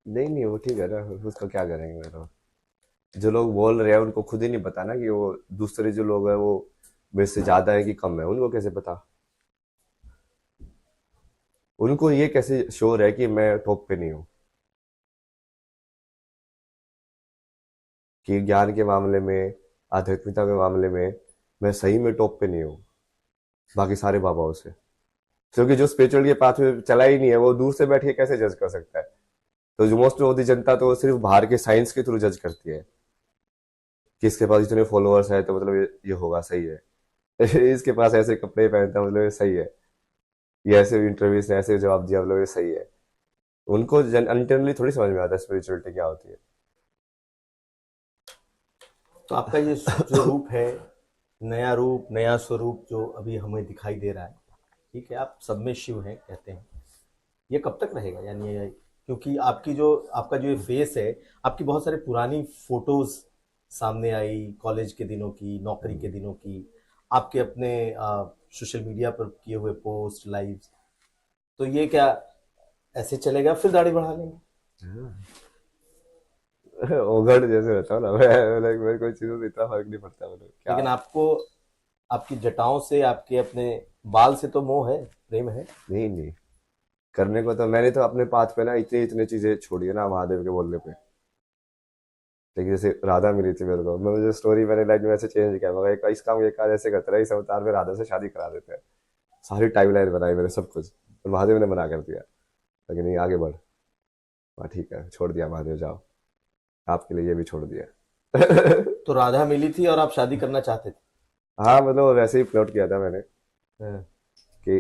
नहीं नहीं, वो ठीक है ना, उसका क्या करेंगे मतलब। जो लोग बोल रहे हैं उनको खुद ही नहीं पता ना कि वो दूसरे जो लोग हैं वो मेरे से ज्यादा है कि कम है, उनको कैसे पता? उनको ये कैसे श्योर है कि मैं टॉप पे नहीं हूँ? कि ज्ञान के मामले में, आध्यात्मिकता के मामले में मैं सही में टॉप पे नहीं हूँ बाकी सारे बाबाओं से। क्योंकि जो स्पिरिचुअल के पाथ में चला ही नहीं है वो दूर से बैठ के कैसे जज कर सकता है? तो जो मोस्ट ऑफ द जनता तो सिर्फ बाहर के साइंस के थ्रू जज करती है कि इसके पास इतने फॉलोअर्स है तो मतलब ये होगा, सही है। इसके पास ऐसे कपड़े पहनता है मतलब ये सही है, ये ऐसे इंटरव्यू से ऐसे जवाब दिया मतलब ये सही है। उनको इंटरनली थोड़ी समझ में आता है स्पिरिचुअलिटी क्या होती है। तो आपका ये जो रूप है, नया रूप, नया स्वरूप जो अभी हमें दिखाई दे रहा है, ठीक है, आप सब में शिव हैं कहते हैं, ये कब तक रहेगा? यानी क्योंकि आपका जो ये फेस है, आपकी बहुत सारी पुरानी फोटोज सामने आई, कॉलेज के दिनों की, नौकरी के दिनों की, आपके अपने सोशल मीडिया पर किए हुए पोस्ट, लाइव्स, तो ये क्या ऐसे चलेगा, फिर दाढ़ी बढ़ा लेंगे? ओगड़ जैसे रहता हूँ ना मैं, like, मेरे कोई चीजों से इतना फर्क नहीं पड़ता मतलब क्या। लेकिन आपको आपकी जटाओं से, आपके अपने बाल से तो मोह है, प्रेम है? नहीं नहीं, करने को तो मैंने तो अपने पाथ पे ना इतनी इतनी चीजें छोड़ी है ना महादेव के बोलने पे। लेकिन जैसे राधा मिली थी मेरे को, मैं मुझे स्टोरी मैंने लाइफ में ऐसे चेंज किया, मगर इस काम ये काज ऐसे करते रहे, इस अवतार में राधा से शादी करा देते हैं। सारी टाइमलाइन बनाई मैंने सब कुछ, और महादेव ने मना कर दिया। लेकिन नहीं, आगे बढ़। हाँ ठीक है, छोड़ दिया महादेव, जाओ, आपके लिए ये भी छोड़ दिया। तो राधा मिली थी और आप शादी करना चाहते थे? हाँ मतलब वैसे ही प्लॉट किया था मैंने हाँ। कि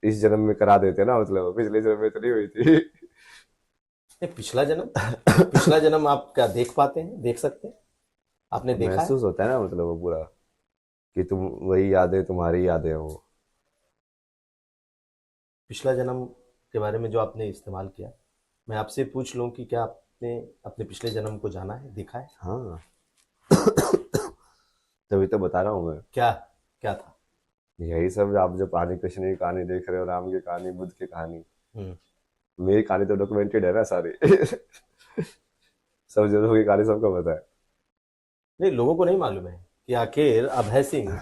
इस जन्म में करा देते ना, मतलब पिछले जन्म में तो नहीं हुई थी। नहीं, पिछला जन्म, पिछला जन्म आप क्या देख पाते हैं, देख सकते हैं? आपने देखा है? महसूस होता है ना मतलब वो पूरा, कि तुम वही यादें, तुम्हारी यादें हो। पिछला जन्म के बारे में जो आपने इस्तेमाल किया, मैं आपसे पूछ लूं कि क्या आपने अपने पिछले जन्म को जाना है, देखा है? हाँ, तभी तो बता रहा हूँ मैं। क्या क्या था? यही सब आप जो पानी कृष्ण की कहानी देख रहे हो, राम की कहानी, बुद्ध की कहानी, हम्म। मेरी कहानी तो डॉक्यूमेंटेड है ना सारी। सब जनों की कहानी सबको पता है। नहीं, लोगों को नहीं मालूम है कि आखिर अभय सिंह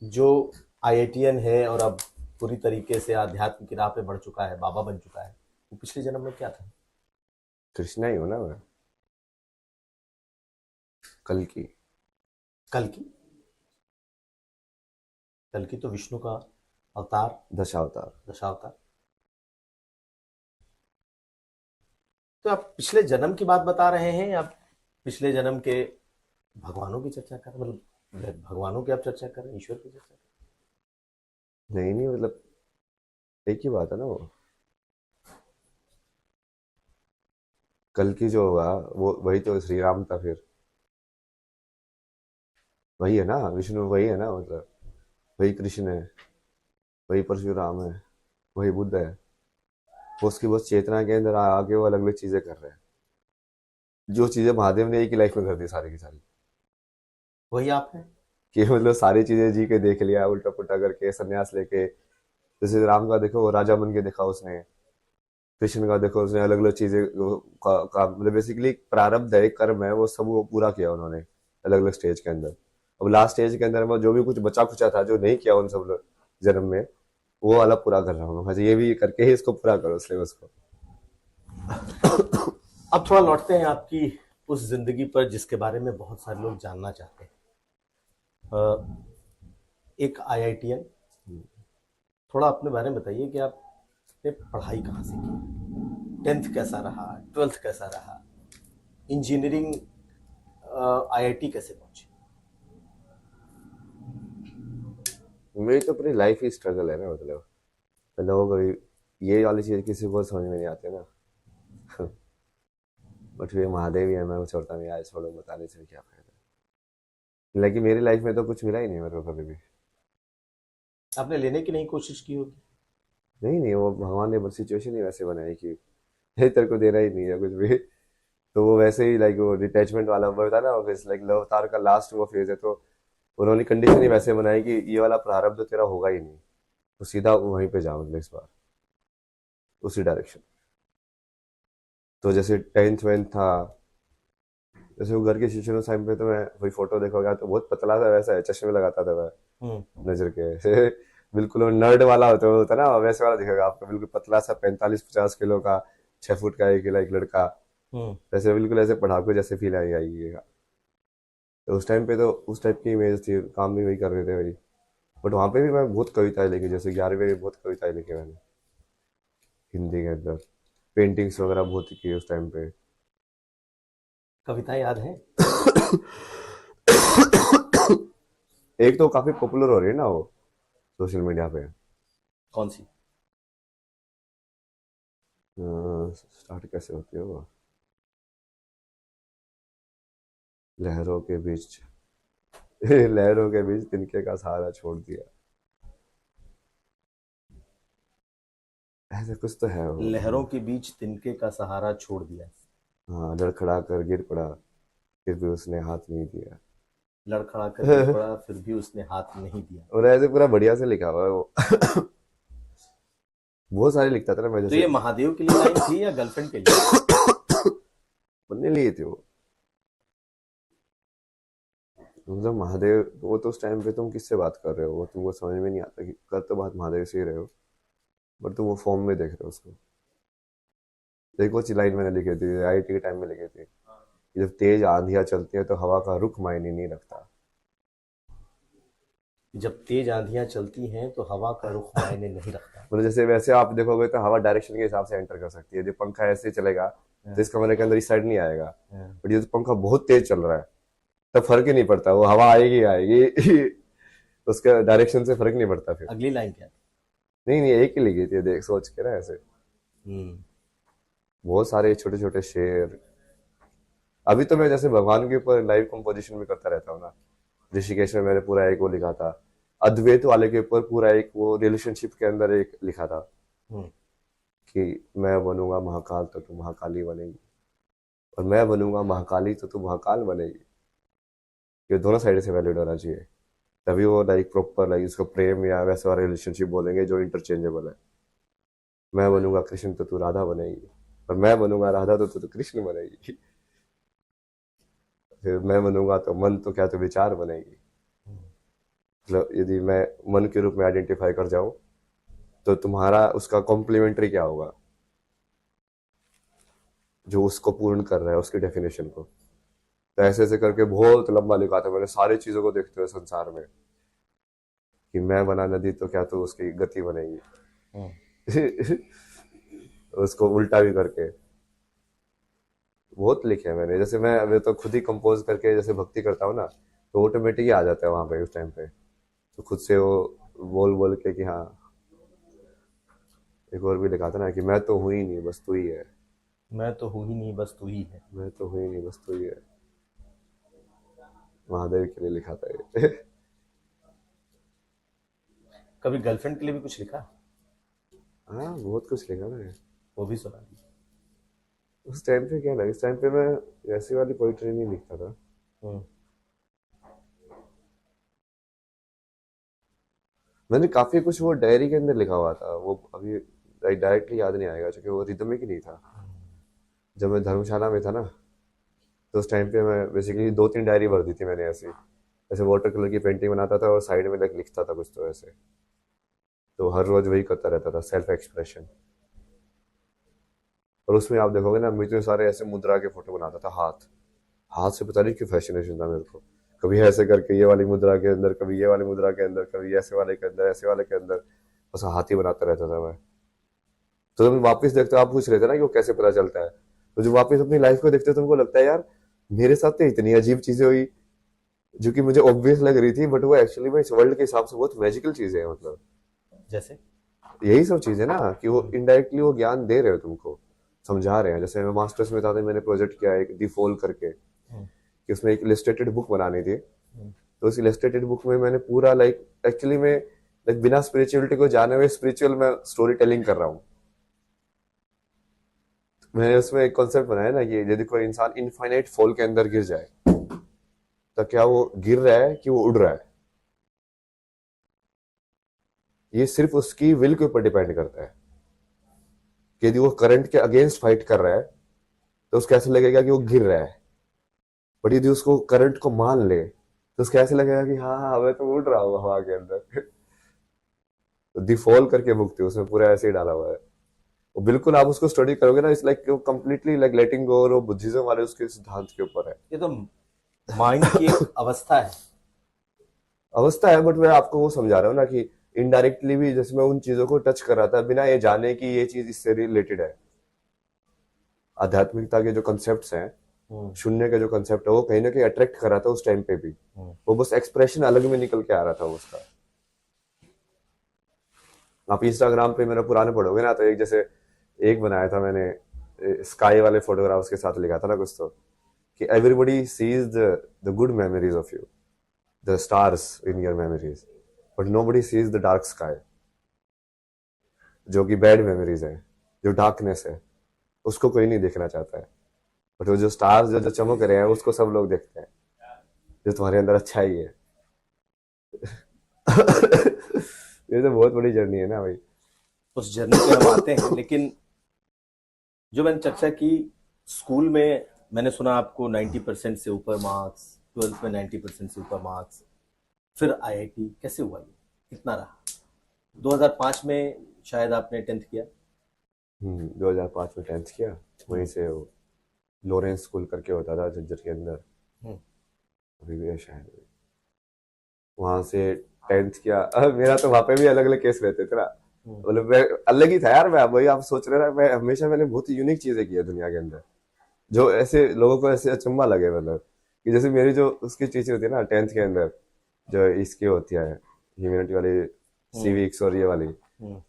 जो आईआईटीएन है और अब पूरी तरीके से आध्यात्म की राह पे बढ़ चुका है, बाबा बन चुका है, वो पिछले जन्म में क्या था? कृष्णा ही हो ना मैं। कल की। कल की? कल की तो विष्णु का अवतार, दशावतार। दशावतार। तो आप पिछले जन्म की बात बता रहे हैं या पिछले जन्म के भगवानों की चर्चा कर, मतलब भगवानों की आप चर्चा कर रहे हैं, ईश्वर की चर्चा कर नहीं नहीं, मतलब एक ही बात है ना वो। कल की जो होगा वो वही तो श्री राम था फिर। वही है ना विष्णु, वही है ना, मतलब वही कृष्ण है, वही परशुराम है, वही बुद्ध है। वो उसकी बस चेतना के अंदर आके वो अलग अलग चीजें कर रहे हैं। जो चीजें महादेव ने एक ही लाइफ में कर दी सारी की सारी। वही आप हैं। कि मतलब सारी चीजें जी के देख लिया उल्टा पुल्टा करके संन्यास लेके। जैसे राम का देखो वो राजा बन के देखा उसने। कृष्ण का देखो उसने अलग अलग चीजें मतलब बेसिकली प्रारब्ध है, कर्म है, वो सब वो पूरा किया उन्होंने अलग अलग स्टेज के अंदर। अब लास्ट स्टेज के अंदर वो जो भी कुछ बचा खुचा था जो नहीं किया उन सब जन्म में, वो वाला पूरा कर रहा हूँ मैं। ये भी करके ही इसको पूरा करो सिलेबस को। अब थोड़ा लौटते हैं आपकी उस जिंदगी पर जिसके बारे में बहुत सारे लोग जानना चाहते हैं। एक आईआईटीएन, थोड़ा अपने बारे में बताइए कि आपने पढ़ाई कहाँ से की, टेंथ कैसा रहा, ट्वेल्थ कैसा रहा, इंजीनियरिंग आईआईटी कैसे पहुंचे? मेरी तो पूरी लाइफ ही स्ट्रगल है ना, मतलब लोगों को ये वाली चीज किसी को समझ में नहीं आती ना। बट फिर महादेव ही है, मैं वो छोड़ता नहीं, आज छोड़ो बताने से भी क्या फायदा। लेकिन मेरी लाइफ में तो कुछ मिला ही नहीं मेरे को कभी भी। आपने लेने की नहीं कोशिश की होगी? नहीं नहीं, वो भगवान ने बस सिचुएशन ही वैसे बनाई कि ये तेरे को देना ही नहीं है कुछ भी। तो वो वैसे ही लाइक वो डिटैचमेंट वाला वो था ना, लाइक लव अवतार का लास्ट वो फेज है, तो उन्होंने कंडीशन ही वैसे बनाई कि ये वाला प्रारब्ध तो तेरा होगा ही नहीं, तो सीधा वहीं पे जाओ मतलब इस बार उसी डायरेक्शन। तो जैसे टेंथ वेंथ था, जैसे वो घर की सिचुएशन उस टाइम पे, तो मैं वही फोटो देखोगा तो बहुत पतला सा वैसा है, चश्मे लगाता था मैं हम्म। नजर के। बिल्कुल वो नर्ड वाला होता है ना, वैसे वाला दिखेगा आपको, बिल्कुल पतला सा 45-50 किलो का, 6 फुट का एक लड़का। हम्म। ऐसे बिल्कुल ऐसे पढ़ाकू जैसे फील आएगा। तो उस टाइम पे तो उस टाइप की इमेज थी, काम भी वही कर रहे थे वही। बट वहाँ पे भी मैं बहुत कविताएं लिखी, जैसे 11वीं में बहुत कविताएं लिखी मैंने हिंदी के अंदर। पेंटिंग्स वगैरह बहुत की उस टाइम पे। कविता याद है? एक तो काफी पॉपुलर हो रही है ना वो सोशल मीडिया पे। कौन सी? स्टार्ट कैसे होती है वो? लहरों के बीच। लहरों के बीच तिनके का सहारा छोड़ दिया, ऐसे कुछ तो है वो। लहरों के बीच तिनके का सहारा छोड़ दिया। हाँ, लड़खड़ा कर गिर पड़ा, फिर भी उसने हाथ नहीं दिया। लड़खड़ा कर गिर पड़ा फिर भी उसने हाथ नहीं दिया। और ऐसे पूरा बढ़िया से लिखा हुआ है वो। बहुत सारे लिखता था ना मैं, तो जैसे ये महादेव के लिए लाइन थी या गर्लफ्रेंड के लिए? बनने लिए थे वो। मतलब महादेव, वो तो उस टाइम पे तुम किससे बात कर रहे हो, वो तुमको समझ में नहीं आता कि कर तो बात महादेव से ही रहे हो, बट तुम वो फॉर्म में देख रहे हो उसको। एक और लाइन मैंने लिखी थी आईआईटी के टाइम में लिखी थी कि जब तेज आंधियां चलती है तो हवा का रुख मायने नहीं रखता। जब तेज आंधियां चलती हैं तो हवा का रुख मायने नहीं रखता। मतलब जैसे वैसे आप देखोगे तो हवा डायरेक्शन के हिसाब से एंटर कर सकती है, जो पंखा ऐसे ही चलेगा तो इस कमरे के अंदर इस साइड नहीं आएगा। बट ये तो पंखा बहुत तेज चल रहा है, तब फर्क ही नहीं पड़ता, वो हवा आएगी आएगी। उसका डायरेक्शन से फर्क नहीं पड़ता फिर। अगली लाइन क्या थी? नहीं नहीं, एक ही लिखी थी देख सोच के ना ऐसे। हम्म। बहुत सारे छोटे छोटे शेर। अभी तो मैं जैसे भगवान के ऊपर लाइव कंपोजिशन भी करता रहता हूँ ना। ऋषिकेश में मैंने पूरा एक वो लिखा था, अद्वैत वाले के ऊपर पूरा एक वो रिलेशनशिप के अंदर एक लिखा था हम्म। कि मैं बनूंगा महाकाल तो तू महाकाली बनेगी, और मैं बनूंगा महाकाली तो तू महाकाल बनेगी। ये दोनों साइड से वैलिड होना चाहिए, तभी वो लाइक प्रॉपर लाइक उसको प्रेम या वैसा रिलेशनशिप बोलेंगे जो इंटरचेंजेबल है। मैं बनूंगा कृष्ण तो तू राधा बनेगी, और मैं बनूंगा राधा तो तू कृष्ण बनेगी। फिर मैं बनूंगा तो मन तो क्या, तो विचार बनेगी। मतलब यदि मैं मन के रूप में आइडेंटिफाई कर जाऊं, तो तुम्हारा उसका कॉम्प्लीमेंट्री क्या होगा, जो उसको पूर्ण कर रहा है उसकी डेफिनेशन को। तो ऐसे ऐसे करके बहुत लंबा लिखा था मैंने सारी चीजों को देखते हुए संसार में, कि मैं बना नदी तो क्या, तो उसकी गति बनेगी। उसको उल्टा भी करके बहुत लिखे हैं मैंने। जैसे मैं अभी तो खुद ही कंपोज करके जैसे भक्ति करता हूँ ना, तो ऑटोमेटिक ही आ जाता है वहां पे उस टाइम पे। तो खुद से वो बोल बोल के कि हाँ। एक और भी लिखा था ना कि मैं तो हूं ही नहीं बस तू ही है। मैं तो हूं ही नहीं बस तू ही है। मैं तो हूं ही नहीं बस तू ही है। महादेव के लिए लिखा था ये। कभी गर्लफ्रेंड के लिए भी कुछ लिखा? हाँ बहुत कुछ लिखा मैंने। वो भी सुना दी। उस टाइम पे क्या लगा, इस टाइम पे मैं ऐसी वाली पोइट्री नहीं लिखता था। हम्म। मैंने काफी कुछ वो डायरी के अंदर लिखा हुआ था, वो अभी डायरेक्टली याद नहीं आएगा क्योंकि वो रिदमिक ही नहीं था। जब मैं धर्मशाला में था ना, तो उस टाइम पे मैं बेसिकली 2-3 डायरी भर दी थी मैंने ऐसी। ऐसे वाटर कलर की पेंटिंग बनाता था और साइड में लाइक लिखता था कुछ तो ऐसे। तो हर रोज वही करता रहता था, सेल्फ एक्सप्रेशन। और उसमें आप देखोगे ना, मैं इतने सारे ऐसे मुद्रा के फोटो बनाता था, हाथ हाथ से पता नहीं क्यों फैसिनेशन था मेरे को। कभी ऐसे करके ये वाली मुद्रा के अंदर, कभी ये वाली मुद्रा के अंदर, कभी ऐसे वाले के अंदर, ऐसे वाले के अंदर, बस हाथ ही बनाता रहता था मैं। तो जब वापस देखते हो, आप पूछ रहे थे ना कि वो कैसे पता चलता है, तो जब वापस अपनी लाइफ को देखते हो तो तुमको लगता है यार मेरे साथ तो इतनी अजीब चीजें हुई जो कि मुझे ऑब्वियस लग रही थी, बट वो एक्चुअली में इस वर्ल्ड के हिसाब से बहुत मैजिकल चीजें हैं। मतलब जैसे? यही सब चीजें ना, कि वो इनडायरेक्टली वो ज्ञान दे रहे हो तुमको, समझा रहे हैं। जैसे मैं मास्टर्स में था तो मैंने प्रोजेक्ट किया एक दी फोल करके, हम्म। कि उसमें एक इलस्ट्रेटेड बुक बनानी थी। हम्म। तो उस इलस्ट्रेटेड बुक में मैंने पूरा लाइक एक्चुअली में लाइक बिना स्पिरिचुअलिटी को जाने हुए स्पिरिचुअल में स्टोरी टेलिंग कर रहा हूँ। मैंने उसमें एक कॉन्सेप्ट बनाया ना कि यदि कोई इंसान इनफाइनाइट फॉल के अंदर गिर जाए, तो क्या वो गिर रहा है कि वो उड़ रहा है, ये सिर्फ उसकी विल के ऊपर डिपेंड करता है। कि यदि वो करंट के अगेंस्ट फाइट कर रहा है, तो उसको ऐसा लगेगा कि वो गिर रहा है। बट यदि उसको करंट को मान ले, तो उसको ऐसे लगेगा कि हाँ हाँ मैं तो उड़ रहा हूँ हवा के अंदर। तो दी फॉल करके बुक थी, उसमें पूरा ऐसे ही डाला हुआ है। वो बिल्कुल आप उसको स्टडी करोगे ना, इट्स लाइक कंप्लीटली लाइक लेटिंग गो, और वो बुद्धिज्म वाले उसके सिद्धांत के ऊपर है। ये तो माइंड की एक अवस्था है। अवस्था है, बट मैं आपको वो समझा रहा हूँ ना कि इनडायरेक्टली भी जैसे मैं उन चीजों को टच कर रहा था बिना ये जाने कि ये चीज इससे रिलेटेड है। आध्यात्मिकता के जो कंसेप्ट हैं, हम्म। शून्य का जो कंसेप्ट है, वो कहीं ना कहीं अट्रैक्ट कर रहा था उस टाइम पे भी। हम्म। वो बस एक्सप्रेशन अलग में निकल के आ रहा था उसका। आप इंस्टाग्राम पे मेरा पुराने पढ़ोगे ना, तो एक जैसे एक बनाया था मैंने स्काई वाले फोटोग्राफ्स के साथ, लिखा था ना कुछ तो, कि everybody sees the good memories of you, the stars in your memories, but nobody seize the dark sky, जो कि बैड मेमोरीज है, जो डार्कनेस है, उसको कोई नहीं देखना चाहता है। बट वो जो स्टार्स जो जो चमक रहे हैं उसको सब लोग देखते हैं, जो तुम्हारे अंदर अच्छा ही है। ये तो बहुत बड़ी जर्नी है ना भाई। उस जर्नी पे हम आते हैं, लेकिन जो मैंने चर्चा की, स्कूल में मैंने सुना आपको 90% से ऊपर मार्क्स, 12th में 90% से ऊपर मार्क्स, फिर आईआईटी कैसे हुआ, ये कितना रहा? 2005 में शायद आपने 10th किया। 2005 में 10th किया। वहीं से वो लॉरेंस स्कूल करके होता था झज्जर के अंदर, हम्म। अभी भी है शायद। वहां से 10th किया। मेरा तो वहां पे भी अलग अलग केस रहते थे ना, हम्म। मतलब मैं अलग ही था यार। मैं वही आप सोच रहे ना, मैं हमेशा मैंने बहुत यूनिक चीजें की है दुनिया के अंदर, जो ऐसे लोगों को ऐसे अचंभा लगे। मतलब कि जैसे मेरी जो उसकी टीचर होती है ना 10th के अंदर, जो इसकी होती है ह्यूमैनिटी वाली, सिविक्स और ये वाली, हम्म।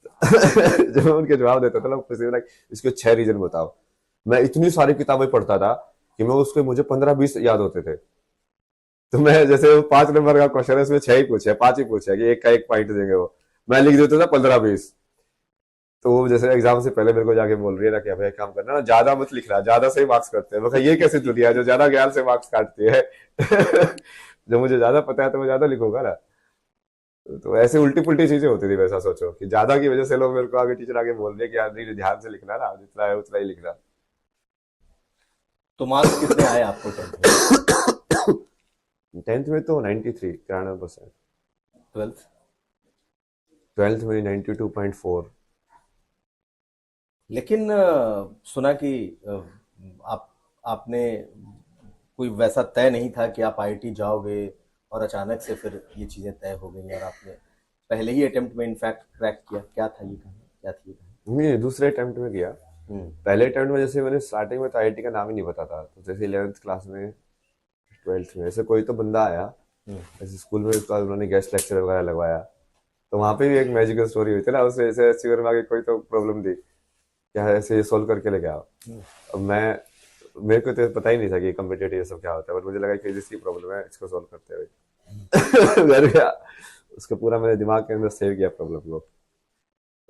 जब मैं उनके जवाब देता था ना, लाइक इसके 6 रीजन बताओ, मैं इतनी सारी किताबें पढ़ता था कि मैं उसके मुझे 15-20 याद होते थे। तो मैं जैसे 5 नंबर का क्वेश्चन है, उसमें 6 ही पूछे, 5 ही पूछे कि एक का एक पॉइंट देंगे, वो मैं लिख देता था 15-20। तो वो जैसे एग्जाम से पहले मेरे को जाके बोल रही है ना कि भाई काम करना ना, ज्यादा मत लिखना, ज्यादा सही मार्क्स करते हैं। मैं कहा ये कैसे दुनिया है जो ज्यादा ज्ञान से मार्क्स काटती है। जब मुझे ज्यादा पता है तो मैं ज्यादा लिखूंगा ना। तो ऐसे उल्टी पुल्टी चीजें होती थी, वैसा सोचो कि ज्यादा की वजह से लोग मेरे को आगे टीचर आगे बोल रहे कि यार नहीं ध्यान से लिखना ना, जितना है उतना ही लिखना। तो मार्क्स कितने आए आपको 10th में? 10th में तो 93 93%। 12th? 12th में 92.4। लेकिन सुना कि आप आपने कोई वैसा तय नहीं था कि आप आईआईटी जाओगे और अचानक से फिर ये चीज़ें तय हो गई और आपने पहले ही अटेम्प्ट में इनफैक्ट क्रैक किया। क्या था ये कहानी, क्या थी ये कहानी? नहीं, दूसरे अटेम्प्ट में किया। हम्म। पहले अटेम्प्ट में जैसे मैंने स्टार्टिंग में तो आईआईटी का नाम ही नहीं पता था, तो जैसे 11th क्लास में 12th में ऐसे कोई तो बंदा आया, हम्म। ऐसे स्कूल में उसका उन्होंने गेस्ट लेक्चर वगैरह लगवाया। तो वहाँ पे भी एक मैजिकल स्टोरी हुई थी ना, उससे ऐसे ऐसे में आगे कोई तो प्रॉब्लम थी, क्या ऐसे सोल्व करके लेके आओ। अब मैं, मेरे को तो पता ही नहीं था कि कम्पिटेटिव ये सब क्या होता है, बट मुझे लगा कि जिसकी प्रॉब्लम है इसको सोल्व करते हुए घर गया, उसको पूरा मेरे दिमाग के अंदर सेव किया प्रॉब्लम को।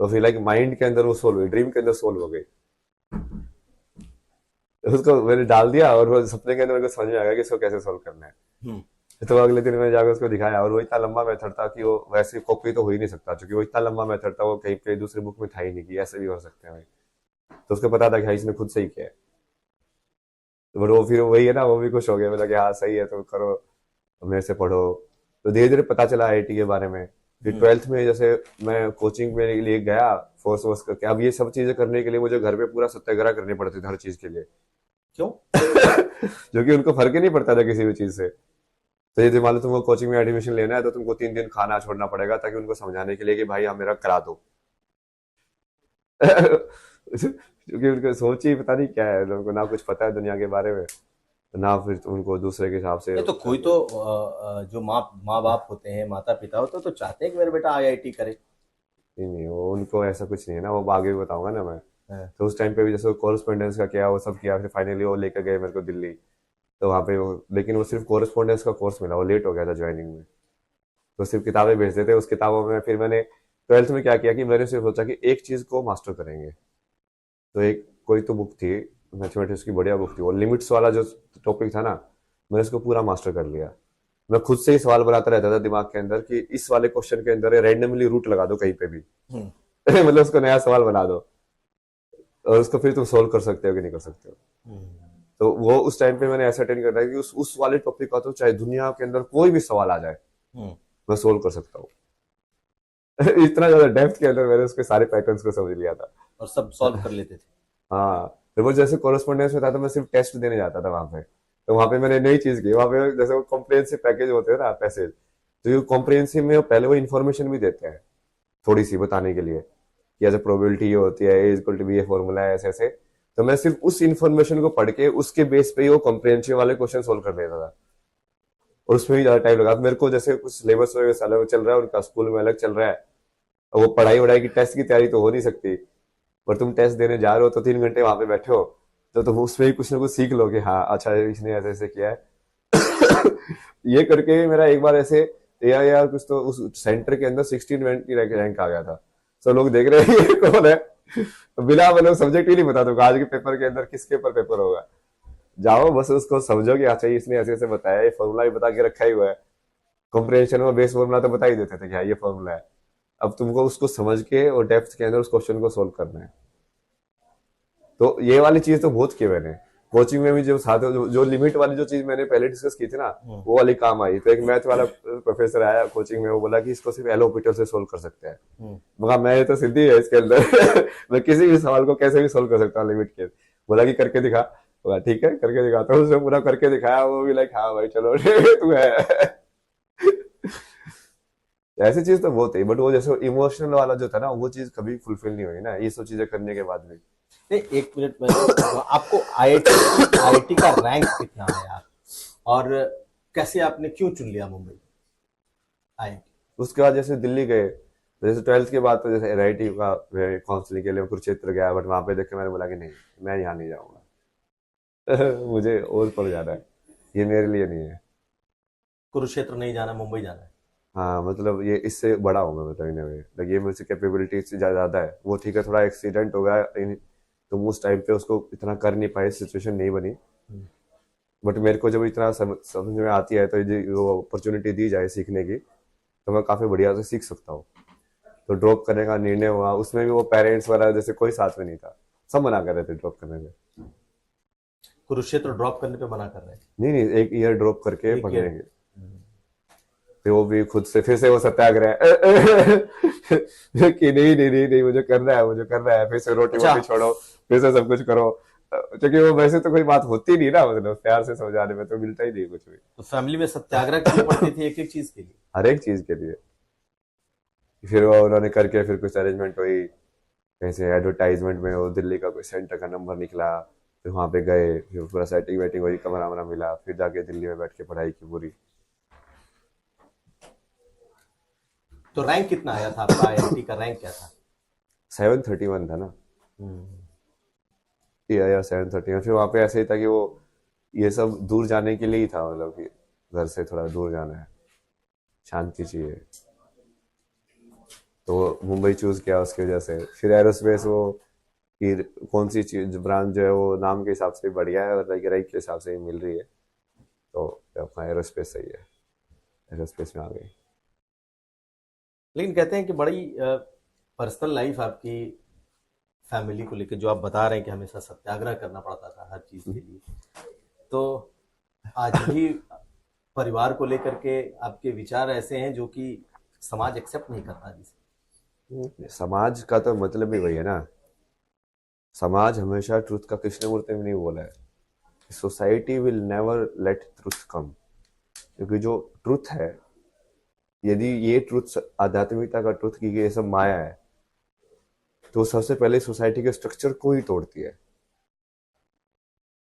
तो फिर लाइक माइंड के अंदर वो सोल्व हुई, ड्रीम के अंदर सोल्व हो गई। उसको मैंने डाल दिया और वो सपने के अंदर मेरे को समझ में आ गया कि इसको कैसे सोल्व करना है। हम्म। तो अगले दिन मैंने जाकर उसको दिखाया, और वो इतना लंबा मेथड था कि वो वैसे कॉपी तो हो ही नहीं सकता, क्योंकि वो इतना लंबा मेथड था, वो कहीं पे दूसरी बुक में था ही नहीं कि ऐसे भी हो सकते हैं भाई। तो उसको पता था कि हाँ इसने खुद से ही किया है। तो बट वो फिर वही है ना, वो भी खुश हो गया, बोला कि हाँ सही है तो करो, मेरे से पढ़ो। तो धीरे धीरे पता चला आईआईटी के बारे में। फिर 12th में जैसे मैं कोचिंग में लिए गया, फोर्स वोर्स करके। अब ये सब चीजें करने के लिए मुझे घर पे पूरा सत्याग्रह करने पड़ते थे हर चीज के लिए। क्यों? जो कि उनको फर्क ही नहीं पड़ता था किसी भी चीज से। तो ये मान लो तुमको कोचिंग में एडमिशन लेना है तो तुमको 3 दिन खाना छोड़ना पड़ेगा, ताकि उनको समझाने के लिए कि भाई आप मेरा करा दो। क्योंकि उनको सोच ही पता नहीं क्या है, उनको ना कुछ पता है दुनिया के बारे में, ना फिर उनको दूसरे के हिसाब से नहीं तो कोई तो जो माँ माँ बाप होते हैं, माता पिता होते हैं, तो चाहते हैं कि मेरा बेटा आईआईटी करे। नहीं नहीं, वो उनको ऐसा कुछ नहीं है ना, वो आगे भी बताऊंगा ना मैं। हाँ। तो उस टाइम पे भी जैसे कॉरेस्पॉन्डेंस का किया, वो सब किया, फिर फाइनली वो लेकर गए मेरे को दिल्ली। तो वहाँ पे वो, लेकिन वो सिर्फ कॉरेस्पॉन्डेंस का कोर्स मिला, वो लेट हो गया था ज्वाइनिंग में। तो सिर्फ किताबें भेजते थे, उस किताबों में फिर मैंने 12th में क्या किया कि मैंने सिर्फ सोचा कि एक चीज को मास्टर करेंगे। तो एक कोई तो बुक थी मैथमेटिक्स की, बढ़िया बुक थी, वो लिमिट्स वाला जो टॉपिक था ना, मैंने उसको पूरा मास्टर कर लिया। मैं खुद से ही सवाल बनाता रहता था दिमाग के अंदर कि इस वाले क्वेश्चन के अंदर रैंडमली रूट लगा दो कहीं पे भी। हम्म। मतलब उसको नया सवाल बना दो, और उसको फिर तुम सोल्व कर सकते हो कि नहीं कर सकते हो। हम्म। तो वो उस टाइम पे मैंने ऐसा अटेंड करना है कि उस वाले टॉपिक का तो चाहे दुनिया के अंदर कोई भी सवाल आ जाए, हम्म। मैं सोल्व कर सकता हूँ। इतना ज्यादा डेप्थ के अंदर मैंने उसके सारे पैटर्न्स को समझ लिया था। और सब सॉल्व कर लेते थे। हाँ, फिर वो जैसे कोरेस्पोंडेंस में था तो मैं सिर्फ टेस्ट देने जाता था वहां पे। तो वहां पे मैंने नई चीज की, वहां पे जैसे वो कॉम्प्रिहेंसिव पैकेज होते हैं ना, पैसेज, तो ये कॉम्प्रिहेंसिव में वो पहले वो इन्फॉर्मेशन भी देते हैं थोड़ी सी बताने के लिए कि ऐसे प्रोबेबिलिटी ये होती है, ए इक्वल टू बी, ये फॉर्मूला है, ऐसे ऐसे। तो मैं सिर्फ उस इन्फॉर्मेशन को पढ़ के उसके बेस पे ही वो कॉम्प्रिहेंसिव वाले क्वेश्चन सोल्व कर देता था। और उसमें भी ज्यादा टाइम लगा मेरे को, जैसे कुछ सिलेबस वगैरह अलग चल रहा है, उनका स्कूल में अलग चल रहा है, और वो पढ़ाई वढ़ाई की टेस्ट की तैयारी तो हो नहीं सकती। पर तुम टेस्ट देने जा रहे हो तो 3 घंटे वहां पे बैठे हो, तो तुम उसमें ही कुछ ना कुछ सीख लोगे, हाँ अच्छा इसने ऐसे ऐसे किया है। ये करके मेरा एक बार ऐसे यार कुछ तो उस सेंटर के अंदर 16 रैंक की रैंक आ गया था। सब लोग देख रहे हैं ये कौन है, बिना मतलब सब्जेक्ट ही नहीं बता दूंगा आज के पेपर के अंदर किसके ऊपर पेपर होगा। जाओ बस उसको समझो कि अच्छा इसने ऐसे ऐसे बताया, ये फॉर्मूला भी बता के रखा ही हुआ है। कॉम्प्रिहेंशन में बेस फॉर्मूला तो बता ही देते थे कि हाँ ये फॉर्मूला है। अब तुमको उसको समझ के और डेप्थ के अंदर उस क्वेश्चन को सोल्व करना है। तो ये वाली चीज तो बहुत की मैंने कोचिंग में भी, जो साथ जो लिमिट वाली जो चीज मैंने पहले डिस्कस की थी ना, वो वाली काम आई। तो एक मैथ वाला प्रोफेसर आया कोचिंग में, वो बोला कि इसको सिर्फ एलोपीटर से सोल्व कर सकते हैं। मगर मैं तो सिद्धि है इसके अंदर। मैं किसी भी सवाल को कैसे भी सोल्व कर सकता हूँ लिमिट के। बोला कि करके दिखा, बोला ठीक है करके दिखाता हूँ। उसने पूरा करके दिखाया, वो भी लाइक हाँ भाई चलो तू है। ऐसी चीज तो बहुत है, बट वो जैसे इमोशनल वाला जो था ना, वो चीज कभी फुलफिल नहीं हुई ना, ये सब चीजें करने के बाद भी। नहीं, एक मिनट में आपको आईआईटी का रैंक कितना आया और कैसे आपने क्यों चुन लिया मुंबई आईआईटी? उसके बाद जैसे दिल्ली गए, तो जैसे 12th के बाद तो जैसे एनआईटी का काउंसलिंग के लिए कुरुक्षेत्र गया, बट वहां पे देखे मैंने बोला कि नहीं मैं यहाँ नहीं जाऊंगा। मुझे और पर जाना है, ये मेरे लिए नहीं है। कुरुक्षेत्र नहीं जाना, मुंबई जाना है। हाँ मतलब ये इससे बड़ा हूँ मैं, मतलब इन वे लाइक ये मुझसे कैपेबिलिटी से ज्यादा है। वो ठीक है थोड़ा एक्सीडेंट हो गया, तुम उस टाइम पे उसको इतना कर नहीं पाए, सिचुएशन नहीं बनी। बट मेरे को जब इतना समझ में आती है तो वो अपॉर्चुनिटी दी जाए सीखने की, तो मैं काफी बढ़िया से सीख सकता हूँ। तो ड्रॉप करने का निर्णय हुआ, उसमें भी वो पेरेंट्स वगैरह जैसे कोई साथ में नहीं था, सब मना कर रहे थे ड्रॉप करने में। कुरुक्षेत्र ड्रॉप करने पे मना कर रहे हैं? नहीं नहीं, एक ईयर ड्रॉप करके एक पढ़ने ईयर? के। फिर वो भी खुद से फिर से वो सत्याग्रह कि नहीं नहीं नहीं नहीं, मुझे करना है, मुझे करना है, फिर से रोटी अच्छा। वोटी छोड़ो, फिर से सब कुछ करो। क्योंकि वो वैसे तो कोई बात होती नहीं ना, मतलब प्यार से समझाने में तो मिलता ही नहीं कुछ भी, तो फैमिली में सत्याग्रह क्यों पड़ती थी एक एक चीज के लिए? हर एक चीज के लिए। फिर वो उन्होंने करके फिर कुछ अरेंजमेंट हुई, कहीं से एडवर्टाइजमेंट में वो दिल्ली का कोई सेंटर का नंबर निकला, फिर वहां पे गए, फिर पूरा सेटिंग वेटिंग हुई, कमरा वमरा मिला, फिर जाके दिल्ली में बैठ के पढ़ाई की पूरी। तो रैंक कितना आया था आपका? आईआईटी का रैंक क्या था? 731 था ना, हम्म। या 731। फिर वहां पे ऐसे ही था कि वो ये सब दूर जाने के लिए ही था, मतलब कि घर से थोड़ा दूर जाना है, शांति चाहिए, तो मुंबई चूज किया उसकी वजह से। फिर एरोस्पेस वो कि कौन सी चीज ब्रांच जो है वो नाम के हिसाब से बढ़िया है और रैंक के हिसाब से ही मिल रही है, तो अपना एरोस्पेस सही है, एरोस्पेस में आ गई। लेकिन कहते हैं कि बड़ी पर्सनल लाइफ आपकी फैमिली को लेकर, जो आप बता रहे हैं कि हमेशा सत्याग्रह करना पड़ता था हर चीज के लिए, तो आज भी परिवार को लेकर के आपके विचार ऐसे हैं जो कि समाज एक्सेप्ट नहीं करता जिसे? समाज का तो मतलब ही वही है ना, समाज हमेशा ट्रुथ का, कृष्णमूर्ति ने नहीं बोला है, society will never let truth come, क्योंकि जो ट्रुथ है, यदि ये ट्रुथ आध्यात्मिकता का ट्रुथ की ये सब माया है, तो सबसे पहले सोसाइटी के स्ट्रक्चर को ही तोड़ती है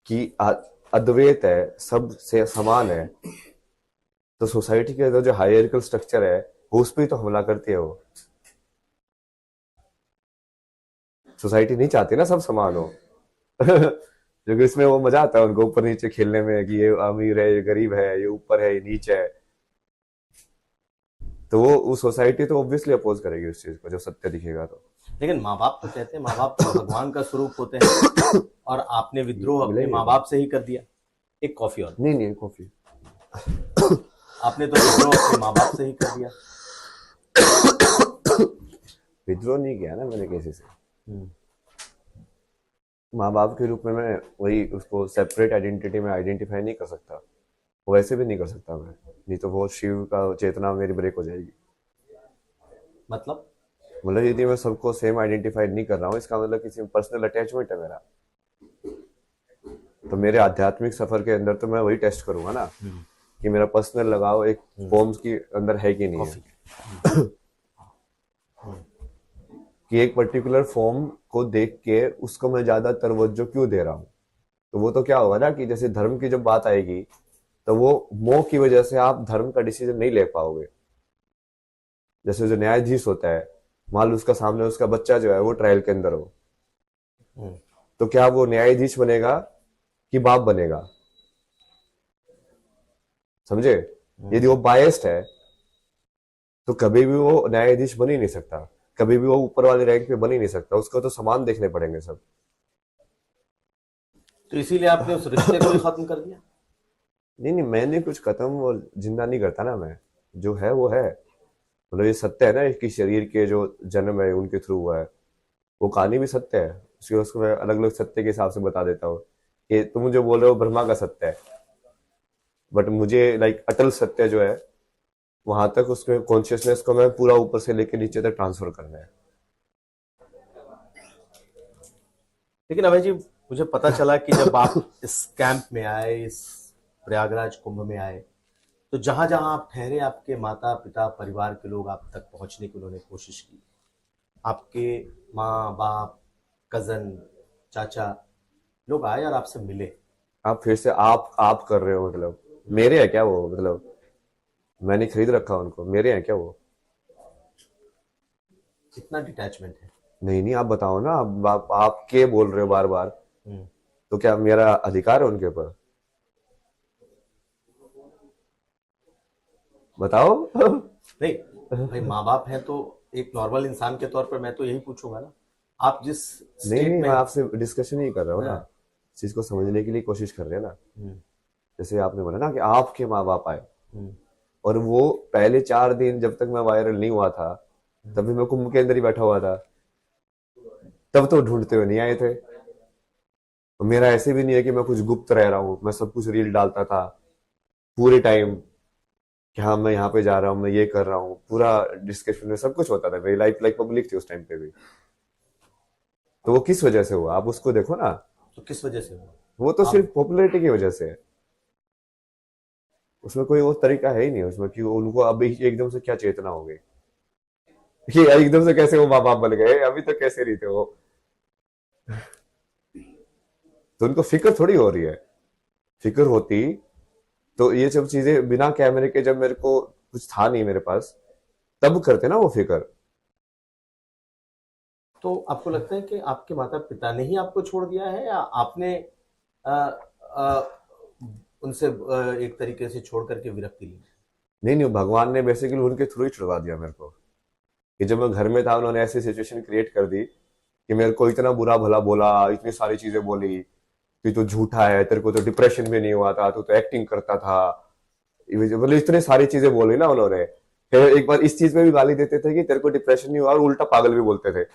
कि अद्वैत है, सब से समान है, तो सोसाइटी के अंदर जो हायरार्किकल स्ट्रक्चर है उस पर तो हमला करती है वो। सोसाइटी नहीं चाहती ना सब समान हो क्योंकि इसमें वो मजा आता है उनको ऊपर नीचे खेलने में कि ये अमीर है, ये गरीब है, ये ऊपर है, ये नीचे है, तो वो सोसाइटी तो ऑब्वियसली अपोज करेगी उस चीज को जब सत्य दिखेगा तो। लेकिन माँ बाप तो कहते हैं, माँ बाप तो भगवान का स्वरूप होते हैं, और आपने विद्रोह अपने मिलेंगे माँ बाप से ही कर दिया। एक कॉफी और। नहीं नहीं, कॉफी। आपने तो विद्रोह अपने माँ बाप से ही कर दिया। विद्रोह नहीं किया ना मैंने किसी से, माँ बाप के रूप में मैं वही उसको सेपरेट आइडेंटिटी में आइडेंटिफाई नहीं कर सकता, वो वैसे भी नहीं कर सकता मैं, नहीं तो वो शिव का चेतना मेरी ब्रेक हो जाएगी। मतलब यदि मैं सबको सेम आइडेंटिफाई नहीं कर रहा हूँ, इसका मतलब किसी पर्सनल अटैचमेंट है मेरा, तो मेरे आध्यात्मिक सफर के अंदर तो मैं वही टेस्ट करूंगा ना कि मेरा पर्सनल लगाव एक फॉर्म्स के अंदर है कि नहीं है कि एक पर्टिकुलर फॉर्म को देख के उसको मैं ज्यादा तवज्जो क्यों दे रहा हूँ। तो वो तो क्या होगा ना कि जैसे धर्म की जब बात आएगी तो वो मोह की वजह से आप धर्म का डिसीजन नहीं ले पाओगे। जैसे जो न्यायाधीश होता है, मान लो उसका सामने उसका बच्चा जो है वो ट्रायल के अंदर हो, तो क्या वो न्यायाधीश बनेगा कि बाप बनेगा? समझे? यदि वो बायस्ड है तो कभी भी वो न्यायाधीश बन ही नहीं सकता, कभी भी वो ऊपर वाले रैंक पे बन ही नहीं सकता, उसको तो समान देखने पड़ेंगे सब। तो इसीलिए आपने उस रिश्ते को ही खत्म कर दिया? नहीं नहीं, मैंने कुछ खत्म और जिंदा नहीं करता ना, मैं जो है वो है, ये सत्य है ना कि शरीर के जो जन्म है उनके थ्रू हुआ है, वो कहानी भी सत्य है, उसको मैं अलग अलग सत्य के हिसाब से बता देता हूँ कि तुम जो बोल रहे हो ब्रह्मा का सत्य है, बट मुझे अटल सत्य जो है वहां तक उसके कॉन्शियसनेस को मैं पूरा ऊपर से लेके नीचे तक ट्रांसफर करना है। लेकिन अभय जी, मुझे पता चला कि जब आप इस कैंप में आए, इस प्रयागराज कुंभ में आए, तो जहां जहां आप ठहरे, आपके माता पिता परिवार के लोग आप तक पहुंचने की उन्होंने कोशिश की। आपके माँ बाप, कजन, चाचा, लोग आए और आपसे मिले। आप फिर से आप कर रहे हो, मेरे है क्या वो? मैंने खरीद रखा उनको, मेरे हैं क्या वो? इतना डिटैचमेंट है? नहीं नहीं, आप बताओ ना, आप के बोल रहे हो बार बार, हम्म। तो क्या मेरा अधिकार है उनके ऊपर? बताओ नहीं भाई, माँ बाप हैं तो एक नॉर्मल इंसान के तौर पर मैं तो यही पूछूंगा ना, आप जिस नहीं स्टेट नहीं, में मैं हैं। आपसे डिस्कशन ही कर रहा हूँ ना, हाँ। इस चीज को समझने के लिए कोशिश कर रहे हैं ना। हम्म। जैसे आपने बोला ना कि आपके माँ बाप आए, हम्म। और वो पहले 4 दिन जब तक मैं वायरल नहीं हुआ था, तभी मैं कुंभ के अंदर ही बैठा हुआ था। तब तो ढूंढते हुए नहीं आए थे। और मेरा ऐसे भी नहीं है कि मैं कुछ गुप्त रह रहा हूँ, मैं सब कुछ रील डालता था पूरे टाइम, कि हाँ मैं यहाँ पे जा रहा हूँ, मैं ये कर रहा हूँ, पूरा डिस्कशन में सब कुछ होता था। मेरी लाइफ लाइक पब्लिक थी उस टाइम पे भी। तो वो किस वजह से हुआ, आप उसको देखो ना। तो किस वजह से हुआ? वो तो आप सिर्फ पॉपुलैरिटी की वजह से है। उसमें कोई वो तरीका है ही नहीं उसमें, कि उनको अब एकदम से क्या चेतना हो गई कि एकदम से कैसे वो माँ बाप बन गए, अभी तक कैसे नहीं थे वो। तो उनको फिक्र थोड़ी हो रही है। फिक्र होती तो ये सब चीजें बिना कैमरे के, जब मेरे को कुछ था नहीं मेरे पास, तब करते ना वो फिक्र। तो आपको लगता है कि आपके माता पिता ने ही आपको छोड़ दिया है, या आपने अ, अ, उनसे एक तरीके से छोड़ करके विरक्ति ली? नहीं नहीं, भगवान ने बेसिकली उनके थ्रू ही छुड़वा दिया मेरे को। कि जब मैं घर में था, उन्होंने ऐसी सिचुएशन क्रिएट कर दी कि मेरे को इतना बुरा भला बोला, इतनी सारी चीजें बोली कि तू झूठा है, तेरे को तो डिप्रेशन में नहीं हुआ था, तू तो एक्टिंग करता था। मतलब इतनी सारी चीजें बोली ना उन्होंने। फिर एक बार इस चीज में भी गाली देते थे कि तेरे को डिप्रेशन नहीं हुआ, और उल्टा पागल भी बोलते थे।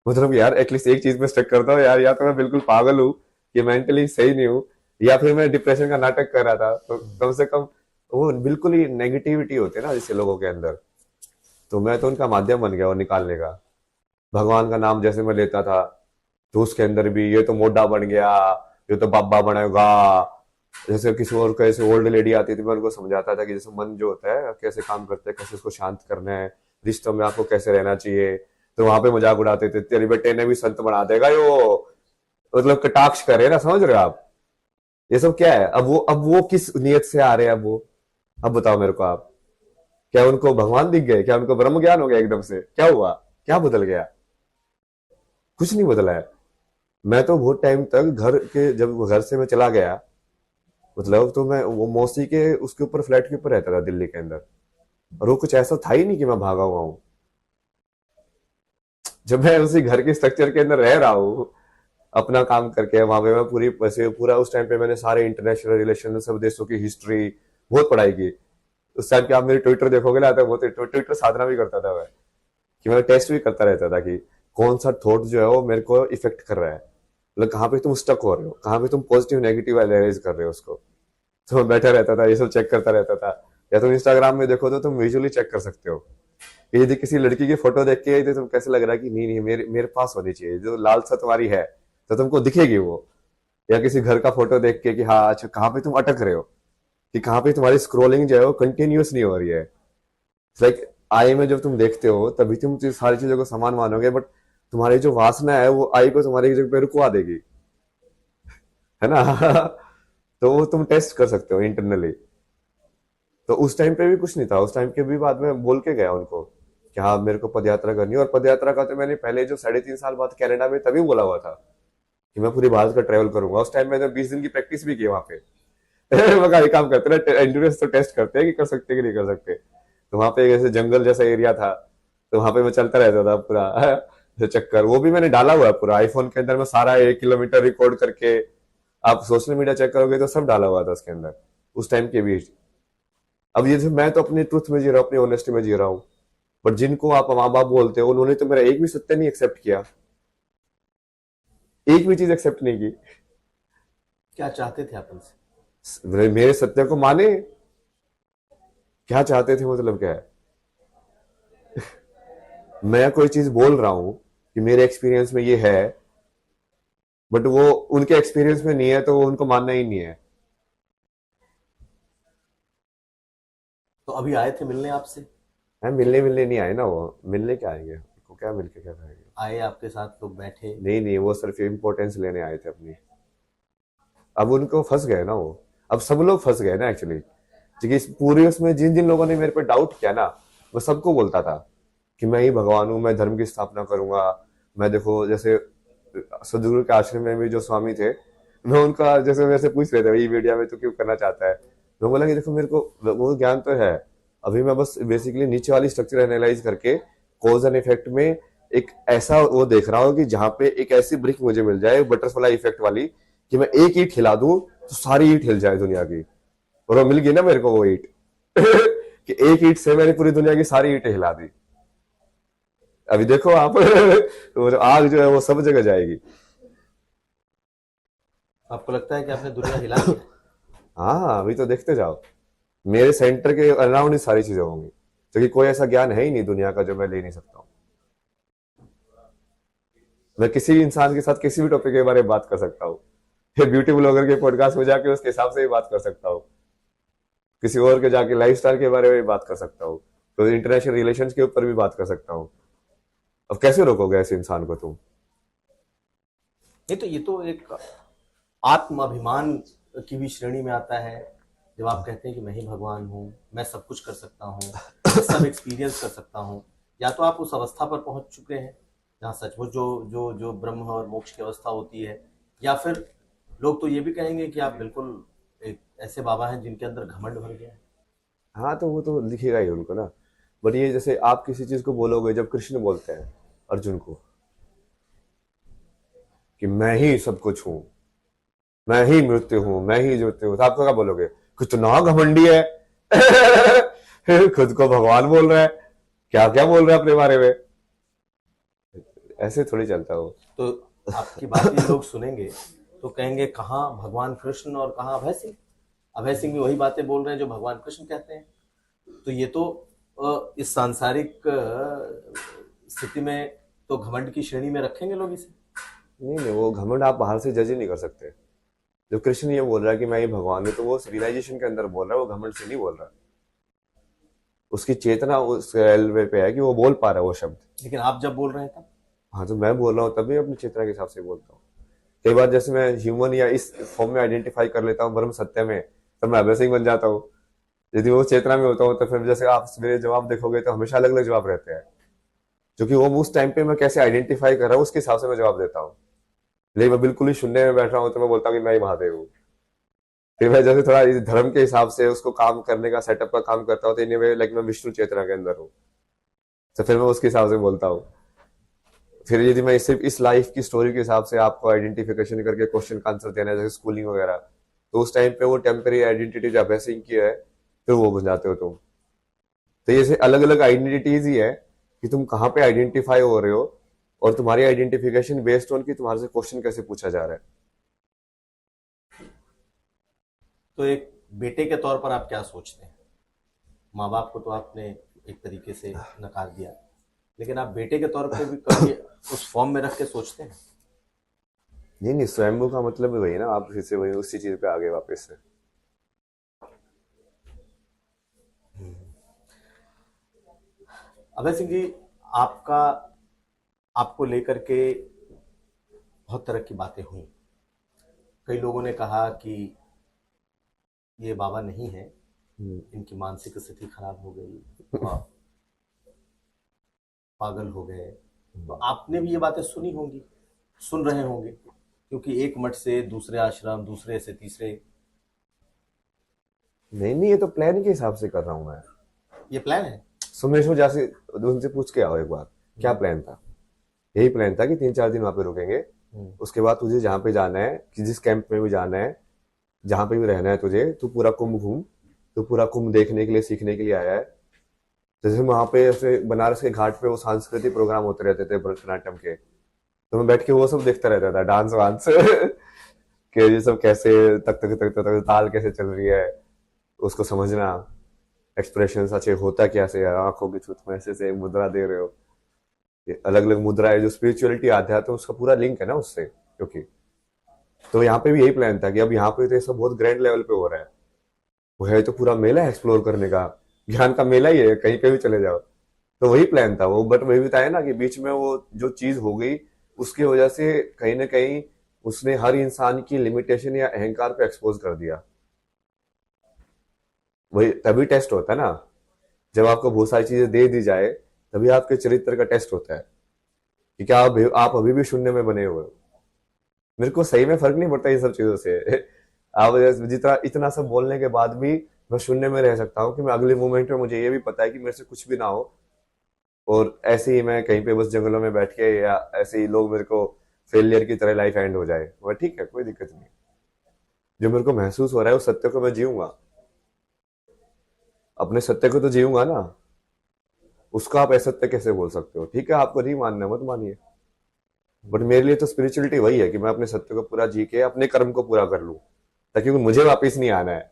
मतलब यार एटलीस्ट एक चीज में स्टक करता हूँ यार, या तो मैं बिल्कुल पागल हूँ, कि मेंटली सही नहीं हूँ, या फिर मैं डिप्रेशन का नाटक कर रहा था। तो कम से कम वो बिल्कुल ही नेगेटिविटी होती है ना जिससे लोगों के अंदर। तो मैं तो उनका माध्यम बन गया वो निकालने का। भगवान का नाम जैसे मैं लेता था, तो उसके अंदर भी ये तो मोटा बन गया, ये तो बाबा बनेगा। जैसे किसी और को ऐसे ओल्ड लेडी आती थी, मैं उनको समझाता था कि जैसे मन जो होता है कैसे काम करता है, कैसे उसको शांत करना है, रिश्तों में आपको कैसे रहना चाहिए। तो वहां पे मजाक उड़ाते थे, तेरे बेटे ने भी संत बना देगा यो। मतलब कटाक्ष करे ना, समझ रहे हो आप। ये सब क्या है, अब वो किस नियत से आ रहे हैं अब वो। अब बताओ मेरे को आप, क्या उनको भगवान दिख गए, क्या उनको ब्रह्म ज्ञान हो गया एकदम से, क्या हुआ, क्या बदल गया? कुछ नहीं बदला है। मैं तो बहुत टाइम तक घर के, जब घर से मैं चला गया, मतलब तो मैं वो मौसी के उसके ऊपर फ्लैट के ऊपर रहता था दिल्ली के अंदर। और वो कुछ ऐसा था ही नहीं कि मैं भागा हुआ हूँ। जब मैं उसी घर के स्ट्रक्चर के अंदर रह रहा हूँ, अपना काम करके, वहां पे मैं पूरी वैसे पूरा उस टाइम पे मैंने सारे इंटरनेशनल रिलेशन, सब देशों की हिस्ट्री बहुत पढ़ाई की। उस टाइम पे आप मेरे ट्विटर देखोगे ना, तो वो ट्विटर साधना भी करता था मैं, कि मैं टेस्ट भी करता रहता था कि कौन सा थॉट जो है वो मेरे को इफेक्ट कर रहा है, मतलब कहाँ पे तुम स्टक हो रहे हो, कहाँ पे तुम पॉजिटिव नेगेटिव एनालाइज कर रहे हो उसको। तो मैं बैठा रहता था, ये सब चेक करता रहता था। या तुम इंस्टाग्राम में देखो तो तुम विजुअली चेक कर सकते हो कि यदि किसी लड़की की फोटो देख के तो तुम कैसे लग रहा है कि नहीं नहीं मेरे मेरे पास होनी चाहिए, जो लालसा तुम्हारी है तो तुमको दिखेगी वो। या किसी घर का फोटो देख के कि हाँ अच्छा कहाँ पे तुम अटक रहे हो, कि कहाँ पे तुम्हारी स्क्रोलिंग जो है वो कंटिन्यूस नहीं हो रही है। लाइक आई में जब तुम देखते हो तभी तुम सारी चीजों को समान मानोगे, बट तुम्हारी जो वासना है वो आई को तुम्हारी जगह पे रुकवा देगी, है ना। तो वो तुम टेस्ट कर सकते हो इंटरनली। तो उस टाइम पे भी कुछ नहीं था, उस टाइम के भी बाद में बोल के गया उनको कि हाँ मेरे को पदयात्रा करनी है। और पदयात्रा का तो मैंने पहले जो 3.5 साल बाद कनाडा में तभी बोला हुआ था कि मैं पूरी भारत का ट्रेवल करूंगा। उस टाइम मैंने 20 दिन की प्रैक्टिस भी की वहां पे। मगर ये काम करते ना, एंड्योरेंस तो टेस्ट करते हैं कि कर सकते कि नहीं कर सकते। तो वहां पे ऐसे जंगल जैसा एरिया था, तो वहां पे मैं चलता रहता था पूरा जो चक्कर, वो भी मैंने डाला हुआ है पूरा आईफोन के अंदर। मैं सारा 1 किलोमीटर रिकॉर्ड करके, आप सोशल मीडिया चेक करोगे तो सब डाला हुआ था उसके अंदर उस टाइम के बीच। अब ये जो मैं तो अपने ट्रुथ में जी रहा हूँ, अपनी ऑनेस्टी में जी रहा हूँ, बट जिनको आप माँ बाप बोलते हो उन्होंने तो मेरा एक भी सत्य नहीं एक्सेप्ट किया, एक भी चीज एक्सेप्ट नहीं की। क्या चाहते थे आप उनसे? मेरे सत्य को माने, क्या चाहते थे मतलब क्या है। मैं कोई चीज बोल रहा हूं कि मेरे एक्सपीरियंस में ये है, बट वो उनके एक्सपीरियंस में नहीं है, तो वो उनको मानना ही नहीं है। तो अभी आए थे मिलने आपसे? है मिलने मिलने नहीं आए ना, वो मिलने क्या आएंगे, उनको क्या मिलके क्या करेंगे। आए, आपके साथ लोग बैठे? नहीं नहीं, वो सिर्फ इम्पोर्टेंस लेने आए थे अपनी। अब उनको फंस गए ना वो, अब सब लोग फंस गए ना एक्चुअली। क्योंकि इस पूरे उसमें जिन जिन लोगों ने मेरे पे डाउट किया ना, वो सबको बोलता था कि मैं ही भगवान हूँ, मैं धर्म की स्थापना करूंगा। मैं देखो जैसे सदगुरु के आश्रम में भी जो स्वामी थे, मैं उनका जैसे मेरे से पूछ रहे थे, ये मीडिया में तो क्यों करना चाहता है। मैं बोला कि देखो मेरे को वो ज्ञान तो है, अभी मैं बस बेसिकली नीचे वाली स्ट्रक्चर एनालाइज करके कॉज एंड इफेक्ट में एक ऐसा वो देख रहा हूँ कि जहां पे एक ऐसी ब्रिक मुझे मिल जाए बटरफ्लाई इफेक्ट वाली, कि मैं एक ईंट हिला दूं तो सारी ईंट हिल जाए दुनिया की। और वो मिल गई ना मेरे को वो ईंट कि एक ईंट से मैंने पूरी दुनिया की सारी ईंटें हिला दी। अभी देखो आप वो जो आग जो है वो सब जगह जाएगी। आपको लगता है कि आपने दुनिया हिला दिया? हाँ, अभी तो देखते जाओ, मेरे सेंटर के अराउंड ही सारी चीजें होंगी, क्योंकि कोई ऐसा ज्ञान है ही नहीं दुनिया का जो मैं ले नहीं सकता हूँ। मैं किसी भी इंसान के साथ किसी भी टॉपिक के बारे में बात कर सकता हूँ। फिर ब्यूटी ब्लॉगर के पॉडकास्ट में जाके उसके हिसाब से ही बात कर सकता हूँ, किसी और के जाके लाइफस्टाइल के बारे में भी बात कर सकता हूँ, तो इंटरनेशनल रिलेशंस के ऊपर भी बात कर सकता हूँ। अब कैसे रोकोगे ऐसे इंसान को तुम? ये तो एक आत्माभिमान की भी श्रेणी में आता है, जब आप कहते हैं कि मैं ही भगवान हूँ, मैं सब कुछ कर सकता हूँ, मैं सब एक्सपीरियंस कर सकता हूँ। या तो आप उस अवस्था पर पहुंच चुके हैं जहाँ सचमुच जो जो जो ब्रह्म और मोक्ष की अवस्था होती है, या फिर लोग तो ये भी कहेंगे कि आप बिल्कुल एक ऐसे बाबा हैं जिनके अंदर घमंड भर गया है। हाँ, तो वो तो दिखेगा ही उनको ना। बट ये जैसे आप किसी चीज को बोलोगे, जब कृष्ण बोलते हैं अर्जुन को कि मैं ही सब कुछ हूं, मैं ही मृत्यु हूं, मैं ही मृत्यु हूं, तो आप क्या बोलोगे? कितना घमंडी है खुद को भगवान बोल रहा है, क्या क्या बोल रहा है अपने बारे में। ऐसे थोड़ी चलता हो। तो आपकी बात ये लोग सुनेंगे तो कहेंगे कहाँ भगवान कृष्ण और कहाँ अभय सिंह। अभय सिंह भी वही बातें बोल रहे हैं जो भगवान कृष्ण कहते हैं। तो ये तो इस सांसारिक स्थिति में तो घमंड की श्रेणी में रखेंगे लोग इसे। नहीं नहीं, वो घमंड आप बाहर से जज ही नहीं कर सकते। जब कृष्ण ये बोल रहा है कि मैं ही भगवान हूं, तो वो रियलाइजेशन के अंदर बोल रहा है, वो घमंड से नहीं बोल रहा। उसकी चेतना उस लेवल पे है कि वो बोल पा रहा है वो शब्द। लेकिन आप जब बोल रहे हैं तब हाँ, तो मैं बोल रहा हूँ तभी अपनी चेतना के हिसाब से बोलता हूँ। कई बार जैसे मैं ह्यूमन या इस फॉर्म में आइडेंटिफाई कर लेता हूँ ब्रह्म सत्य में, तो मैं वैसे ही बन जाता हूँ। यदि वो चेतना में होता हूँ तो फिर जैसे आप मेरे जवाब देखोगे तो हमेशा अलग अलग जवाब रहते हैं, क्योंकि वो उस टाइम पे मैं कैसे आइडेंटिफाई कर रहा हूँ उसके हिसाब से मैं जवाब देता हूँ। लेकिन मैं बिल्कुल ही शून्य में बैठ रहा हूँ तो मैं बोलता हूँ कि मैं ही महादेव हूँ। फिर मैं जैसे थोड़ा इस धर्म के हिसाब से उसको काम करने का सेटअप का काम करता हूँ, तो इन लाइक मैं विष्णु चेतना के अंदर हूँ, तो फिर मैं उसके हिसाब से बोलता हूँ। फिर यदि मैं सिर्फ इस लाइफ की स्टोरी के हिसाब से आपको आइडेंटिफिकेशन करके क्वेश्चन का आंसर देना है, जैसे स्कूलिंग वगैरह, तो उस टाइम पे वो टेम्पररी आइडेंटिटी जो अभ्यासिंग की है, फिर वो बन जाते हो तुम। तो ये अलग अलग आइडेंटिटीज ही है कि तुम कहाँ पे आइडेंटिफाई हो रहे हो, और तुम्हारी आइडेंटिफिकेशन बेस्ड ऑन कि तुम्हारे से क्वेश्चन कैसे पूछा जा रहा है। तो एक बेटे के तौर पर आप क्या सोचते हैं? माँ बाप को तो आपने एक तरीके से नकार दिया, लेकिन आप बेटे के तौर पे भी कभी उस फॉर्म में रख के सोचते हैं? नहीं नहीं, स्वयंभू का मतलब वही ना, आप फिर से वही उसी चीज पे आगे वापस से। अभय सिंह जी, आपका आपको लेकर के बहुत तरह की बातें हुई। कई लोगों ने कहा कि ये बाबा नहीं है, हम्म। इनकी मानसिक स्थिति खराब हो गई और पागल हो गए। तो आपने भी ये बातें सुनी होंगी, सुन रहे होंगे, क्योंकि एक मठ से दूसरे आश्रम, दूसरे से तीसरे। नहीं नहीं, ये तो प्लान के हिसाब से कर रहा हूँ मैं। ये प्लान है? सुमेश को जैसे उनसे पूछ के आओ एक बार, क्या प्लान था। यही प्लान था कि 3-4 दिन वहां पे रुकेंगे, उसके बाद तुझे जहाँ पे जाना है, कि जिस कैंप में भी जाना है, जहां पे भी रहना है तुझे, तू पूरा कुंभ घूम। तू पूरा कुंभ देखने के लिए, सीखने के लिए आया है। जैसे वहां पे ऐसे बनारस के घाट पे वो सांस्कृतिक प्रोग्राम होते रहते थे भरतनाट्यम के, तो मैं बैठ के वो सब देखता रहता था, डांस वांस कि ये सब कैसे तक तक तक तक ताल कैसे चल रही है, उसको समझना, एक्सप्रेशन अच्छे होता कैसे है, आंखों की छुत में ऐसे से मुद्रा दे रहे हो, ये अलग अलग मुद्रा है, जो स्पिरिचुअलिटी आध्यात्म उसका पूरा लिंक है ना उससे, क्योंकि तो यहाँ पे भी यही प्लान था कि अब यहाँ पे तो ये सब बहुत ग्रैंड लेवल पे हो रहा है। वो है तो पूरा मेला है एक्सप्लोर करने का, ज्ञान का मेला ही है, कहीं कहीं चले जाओ। तो वही प्लान था वो, बट वही बताया ना कि बीच में वो जो चीज हो गई, उसकी वजह से कहीं ना कहीं उसने हर इंसान की लिमिटेशन या अहंकार को एक्सपोज कर दिया। वही तभी टेस्ट होता है ना, जब आपको बहुत सारी चीजें दे दी जाए, तभी आपके चरित्र का टेस्ट होता है कि क्या आप अभी भी शून्य में बने हुए हो। मेरे को सही में फर्क नहीं पड़ता इन सब चीजों से आप जितना इतना सब बोलने के बाद भी मैं शून्य में रह सकता हूँ, कि मैं अगले मोमेंट में मुझे ये भी पता है कि मेरे से कुछ भी ना हो, और ऐसे ही मैं कहीं पे बस जंगलों में बैठ के, या ऐसे ही लोग मेरे को फेलियर की तरह लाइफ एंड हो जाए, वह ठीक है, कोई दिक्कत नहीं। जो मेरे को महसूस हो रहा है उस सत्य को मैं जीऊंगा। अपने सत्य को तो जीऊंगा ना, उसको आप असत्य कैसे बोल सकते हो? ठीक है, आपको नहीं मानना मत मानिए, बट मेरे लिए तो स्पिरिचुअलिटी वही है कि मैं अपने सत्य को पूरा जी के अपने कर्म को पूरा कर लूं, ताकि मुझे वापस नहीं आना है।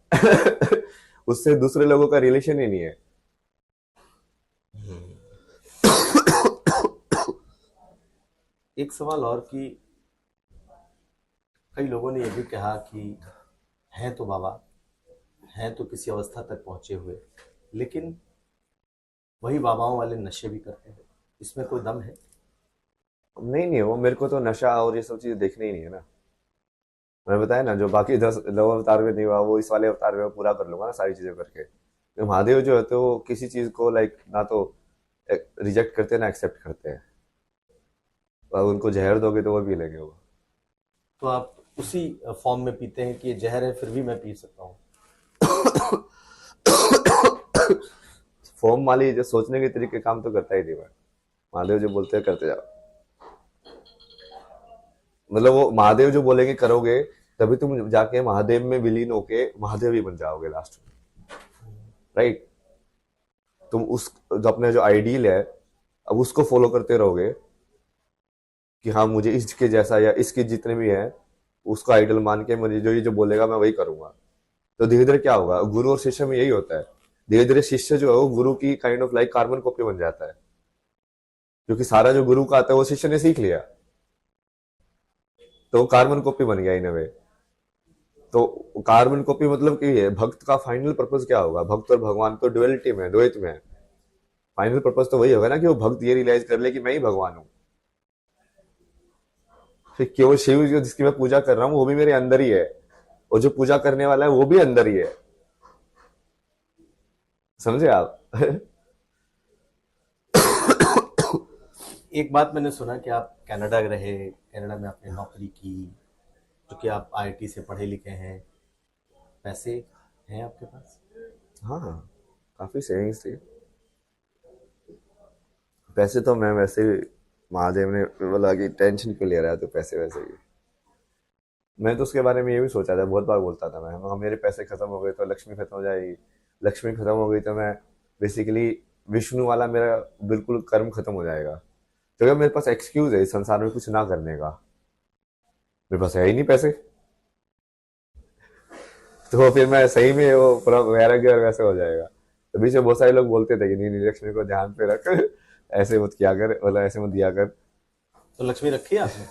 उससे दूसरे लोगों का रिलेशन ही नहीं है। एक सवाल और कि कई लोगों ने यह भी कहा कि हैं तो बाबा, हैं तो किसी अवस्था तक पहुंचे हुए, लेकिन वही बाबाओं वाले नशे भी करते हैं, इसमें कोई दम है? नहीं नहीं, वो मेरे को तो नशा और ये सब चीजें देखनी ही नहीं है ना। मैंने बताया ना, जो बाकी 10 अवतार में नहीं हुआ वो इस वाले अवतार में पूरा कर लूंगा ना, सारी चीजें करके। तो महादेव जो है तो वो किसी चीज को लाइक ना तो रिजेक्ट करते हैं ना एक्सेप्ट करते हैं। और उनको जहर दोगे तो वो पी लेंगे वो। तो आप उसी फॉर्म में पीते हैं कि ये जहर है फिर भी मैं पी सकता हूँ? फॉर्म वाली जो सोचने के तरीके काम तो करता ही नहीं मैं। महादेव जो बोलते हैं करते जाओ। मतलब वो महादेव जो बोलेंगे करोगे, तभी तुम जाके महादेव में विलीन होके महादेव ही बन जाओगे लास्ट में, राइट? तुम उस जो अपने जो आइडियल है, अब उसको फॉलो करते रहोगे कि हाँ मुझे इसके जैसा या इसके जितने भी हैं उसको आइडल मान के मुझे जो ये जो बोलेगा मैं वही करूंगा। तो धीरे धीरे क्या होगा, गुरु और शिष्य में यही होता है। धीरे धीरे शिष्य जो है वो गुरु की kind of like carbon copy बन जाता है, क्योंकि सारा जो गुरु का आता है वो शिष्य ने सीख लिया, तो वो कार्बन कॉपी बन गया इन अ वे। तो कार्बन कॉपी मतलब कि ये भक्त का फाइनल पर्पस क्या होगा? भक्त और भगवान तो ड्युअलिटी में, द्वैत में है। फाइनल पर्पस तो वही होगा ना कि वो भक्त ये रियलाइज कर ले कि मैं ही भगवान हूँ। फिर केवल शिव जो जिसकी मैं पूजा कर रहा हूँ वो भी मेरे अंदर ही है, और जो पूजा करने वाला है वो भी अंदर ही है। समझे आप? एक बात मैंने सुना कि आप कनाडा रहे, कनाडा में आपने नौकरी की, जो कि आप आईटी से पढ़े लिखे हैं, पैसे हैं आपके पास? हाँ हाँ, काफी सेविंग्स थी। पैसे तो मैं वैसे ही, महादेव ने बोला कि टेंशन क्यों ले रहा है तो पैसे वैसे ही। मैं तो उसके बारे में ये भी सोचा था, बहुत बार बोलता था मैं, मेरे पैसे खत्म हो गए तो लक्ष्मी खत्म हो जाएगी, लक्ष्मी खत्म हो गई तो मैं बेसिकली विष्णु वाला मेरा बिल्कुल कर्म खत्म हो जाएगा। तो अगर मेरे पास एक्सक्यूज है इस संसार में कुछ ना करने का, मेरे पास है ही नहीं पैसे, तो फिर मैं सही में वो पूरा वैराग्य और वैसे हो जाएगा। तो बीच में बहुत सारे लोग बोलते थे कि नहीं नहीं, लक्ष्मी को ध्यान पे रख, ऐसे मत किया कर, मतलब ऐसे मत दिया कर। तो लक्ष्मी रखी है आपने?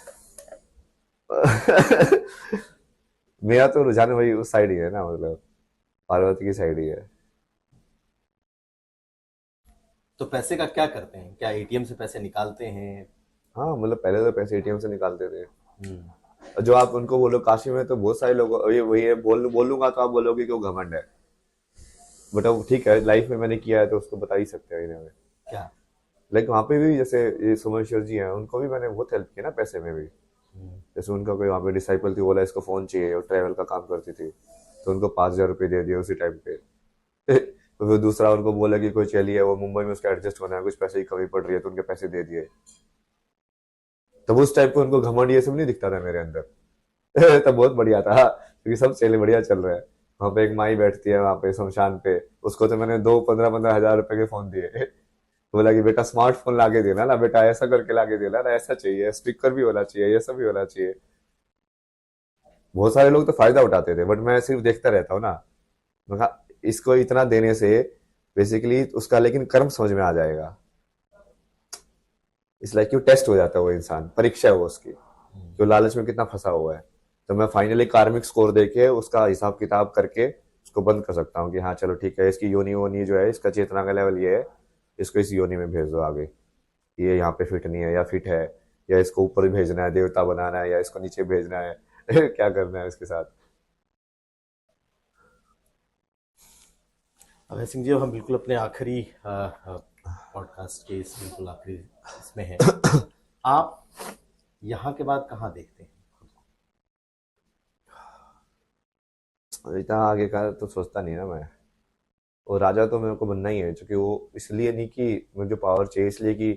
मेरा तो रुझान वही उस साइड ही है ना, मतलब पार्वती की साइड ही है। तो पैसे का क्या करते हैं? क्या एटीएम से पैसे निकालते हैं? हाँ, मतलब पहले तो पैसे एटीएम से निकालते थे। हम्म। और जो आप उनको बोलो काशी में तो बहुत सारे लोग ये वही है, बोलूंगा तो आप बोलोगे कि वो घमंड है, बट अब ठीक है, लाइफ में मैंने किया है तो उसको बता ही सकते हैं इन्हें। क्या? लाइक वहाँ पे भी जैसे ये सोमेश्वर जी हैं, उनको भी मैंने बहुत हेल्प की ना पैसे में भी। हम्म। जैसे उनका कोई वहाँ पे डिसाइपल थी, बोला इसको फोन चाहिए, और ट्रैवल का काम करती थी, तो उनको 5,000 रुपये दे दिए उसी टाइम पे। तो फिर दूसरा उनको बोला कि कोई चलिए वो मुंबई में उसका एडजस्ट होना है, कुछ पैसे की कमी पड़ रही है, तो उनके पैसे दे दिए। तब उस टाइप पे उनको घमंड ये सब नहीं दिखता था मेरे अंदर। तब बहुत बढ़िया था, क्योंकि सब चले बढ़िया चल रहा है। वहां पे एक माई बैठती है वहां पे शमशान पे, उसको तो मैंने दो 15-15 हजार रुपए के फोन दिए। बोला कि बेटा स्मार्टफोन लाके देना ना बेटा, ऐसा करके लाके देना ना, ऐसा चाहिए, स्पीकर भी होना चाहिए, ये सब भी होना चाहिए। बहुत सारे लोग तो फायदा उठाते थे, बट मैं सिर्फ देखता रहता हूँ ना। मैं कहा इसको इतना देने से बेसिकली उसका लेकिन कर्म समझ में आ जाएगा। इस लाइक क्यों टेस्ट हो जाता है वो इंसान, परीक्षा है वो उसकी, जो लालच में कितना फंसा हुआ है। तो मैं फाइनली कार्मिक स्कोर देके उसका हिसाब किताब करके उसको बंद कर सकता हूँ कि हाँ चलो ठीक है, इसकी योनि वोनी जो है, इसका चेतना का लेवल ये है, इसको इस योनि में भेज दो आगे, ये यहाँ पे फिट नहीं है या फिट है, या इसको ऊपर भेजना है, देवता बनाना है, या इसको नीचे भेजना है। क्या करना है इसके साथ। अभय सिंह जी, अब हम बिल्कुल अपने आखिरी पॉडकास्ट के इस बिल्कुल आखिरी इसमें हैं। आप यहाँ के बाद कहाँ देखते हैं खुद को? इतना आगे का तो सोचता नहीं ना मैं। और राजा तो मेरे को बनना ही है, क्योंकि वो इसलिए नहीं कि मुझे जो पावर चाहिए, इसलिए कि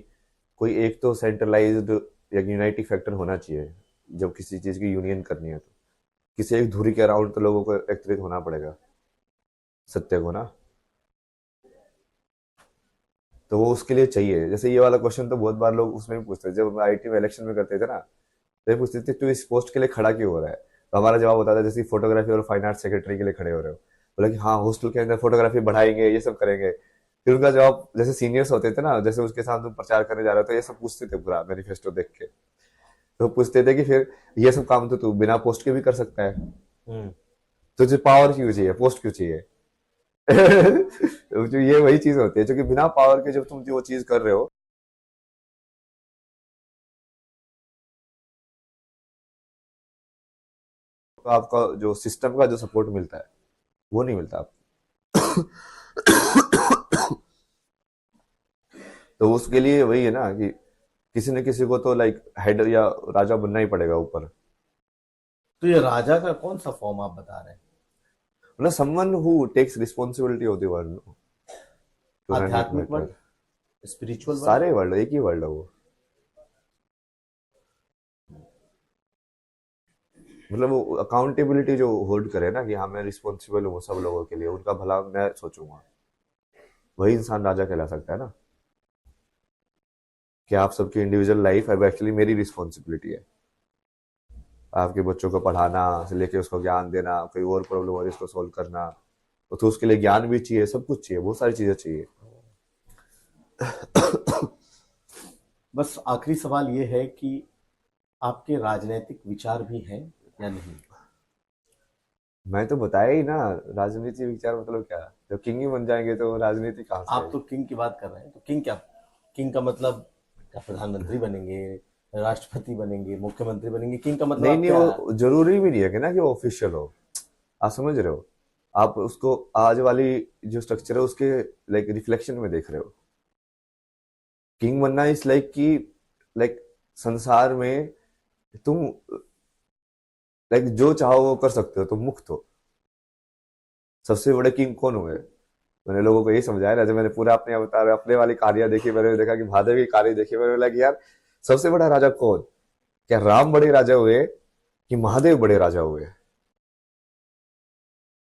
कोई एक तो सेंट्रलाइज्ड या यूनाइटिंग फैक्टर होना चाहिए। जब किसी चीज़ की यूनियन करनी है तो किसी एक धुरी के अराउंड तो लोगों को एकत्रित होना पड़ेगा, सत्य को ना। तो वो उसके लिए चाहिए। जैसे ये वाला क्वेश्चन तो बहुत बार लोग उसमें भी पूछते हैं, जब आईटी में इलेक्शन में करते थे ना, तो ये पूछते थे तू इस पोस्ट के लिए खड़ा क्यों हो रहा है, तो हमारा जवाब होता था जैसे फोटोग्राफी और फाइन आर्ट सेक्रेटरी के लिए खड़े हो रहे हो, बोला कि हाँ हॉस्टल के अंदर फोटोग्राफी बढ़ाएंगे, ये सब करेंगे। फिर उनका जवाब, जैसे सीनियर्स होते थे ना, जैसे उसके साथ तुम प्रचार करने जा रहे हो, तो ये सब पूछते थे पूरा मैनिफेस्टो देख के, तो पूछते थे कि फिर ये सब काम तो तू बिना पोस्ट के भी कर सकता है, हम्म। तुझे पावर क्यों चाहिए, पोस्ट क्यों चाहिए? तो जो ये वही चीज होती है, जो कि बिना पावर के जब तुम जो चीज कर रहे हो, तो आपका जो सिस्टम का जो सपोर्ट मिलता है वो नहीं मिलता आपको। तो उसके लिए वही है ना कि किसी न किसी को तो लाइक हेड या राजा बनना ही पड़ेगा ऊपर, तो ये राजा का कौन सा फॉर्म आप बता रहे हैं? मतलब someone who takes responsibility of the world to run it आध्यात्मिक बेटर। World, spiritual world? सारे वर्ल्ड एक ही वर्ल्ड है वो, मतलब वो अकाउंटेबिलिटी जो होल्ड करे ना कि हाँ मैं रिस्पॉन्सिबल हूँ सब लोगों के लिए, उनका भला मैं सोचूंगा, वही इंसान राजा कहला सकता है ना, कि आप सबकी इंडिविजुअल लाइफ अब एक्चुअली मेरी रिस्पॉन्सिबिलिटी है, आपके बच्चों को पढ़ाना से लेके उसको ज्ञान देना, कोई और प्रॉब्लम हो रही है उसको सोल्व करना, तो उसके लिए ज्ञान भी चाहिए, सब कुछ चाहिए, बहुत सारी चीजें चाहिए। बस आखिरी सवाल ये है कि आपके राजनीतिक विचार भी हैं या नहीं? मैं तो बताया ही ना, राजनीति विचार मतलब क्या, जब किंग ही बन जाएंगे तो राजनीति कहाँ से आप आएगी? तो किंग की बात कर रहे हैं, तो किंग क्या? किंग का मतलब क्या, प्रधानमंत्री बनेंगे, राष्ट्रपति बनेंगे, मुख्यमंत्री बनेंगे? किंग का मतलब नहीं आप नहीं, क्या? वो जरूरी भी नहीं है कि ना कि वो ऑफिशियल हो, आप समझ रहे हो, आप उसको आज वाली जो स्ट्रक्चर है उसके लाइक रिफ्लेक्शन में देख रहे हो। किंग बनना इज लाइक कि लाइक संसार में तुम लाइक जो चाहो वो कर सकते हो, तुम मुक्त हो। सबसे बड़े किंग कौन हुए? मैंने लोगों को यही समझाया ना, जब मैंने पूरा अपने अवतार अपने वाली कार्य देखी, मैंने देखा कि महादेव की कार्य देखी, मैंने बोला कि यार सबसे बड़ा राजा कौन, क्या राम बड़े राजा हुए कि महादेव बड़े राजा हुए?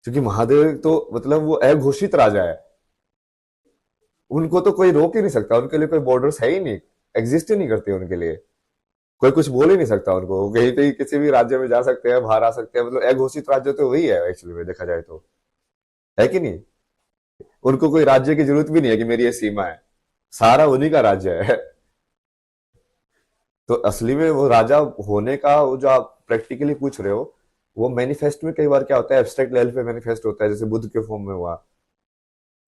क्योंकि महादेव तो मतलब वो अघोषित राजा है, उनको तो कोई रोक ही नहीं सकता, उनके लिए कोई बॉर्डर्स है ही नहीं, एग्जिस्ट ही नहीं करते उनके लिए, कोई कुछ बोल ही नहीं सकता उनको, वो कहीं पे किसी भी राज्य में जा सकते हैं, बाहर आ सकते हैं, मतलब अघोषित राज्य तो वही है एक्चुअली में देखा जाए तो, है कि नहीं? उनको कोई राज्य की जरूरत भी नहीं है कि मेरी ये सीमा है, सारा उन्हीं का राज्य है। तो असली में वो राजा होने का वो जो आप प्रैक्टिकली पूछ रहे हो, वो मैनिफेस्ट में कई बार क्या होता है, एब्स्ट्रैक्ट लेवल पे मैनिफेस्ट होता है, जैसे बुद्ध के फॉर्म में हुआ,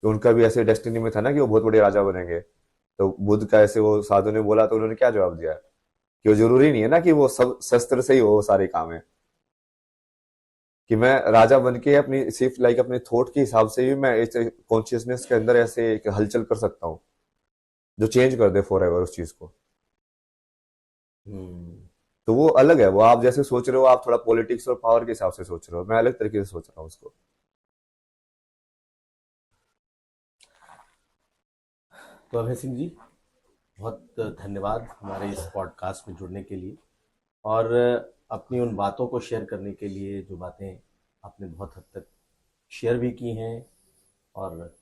तो उनका भी ऐसे डेस्टिनी में था ना कि वो बहुत बड़े राजा बनेंगे, तो बुद्ध का ऐसे वो साधु ने बोला तो उन्होंने क्या जवाब दिया कि वो जरूरी नहीं है ना कि वो सब शस्त्र से ही हो सारे काम है, कि मैं राजा बन के अपनी सिर्फ लाइक अपने थॉट के हिसाब से भी मैं कॉन्शियसनेस के अंदर ऐसे एक हलचल कर सकता हूँ जो चेंज कर दे फॉर एवर उस चीज को। हम्म। तो वो अलग है, वो आप जैसे सोच रहे हो, आप थोड़ा पॉलिटिक्स और पावर के हिसाब से सोच रहे हो, मैं अलग तरीके से सोच रहा हूँ उसको। तो अभय सिंह जी, बहुत धन्यवाद हमारे इस पॉडकास्ट में जुड़ने के लिए, और अपनी उन बातों को शेयर करने के लिए, जो बातें आपने बहुत हद तक शेयर भी की हैं, और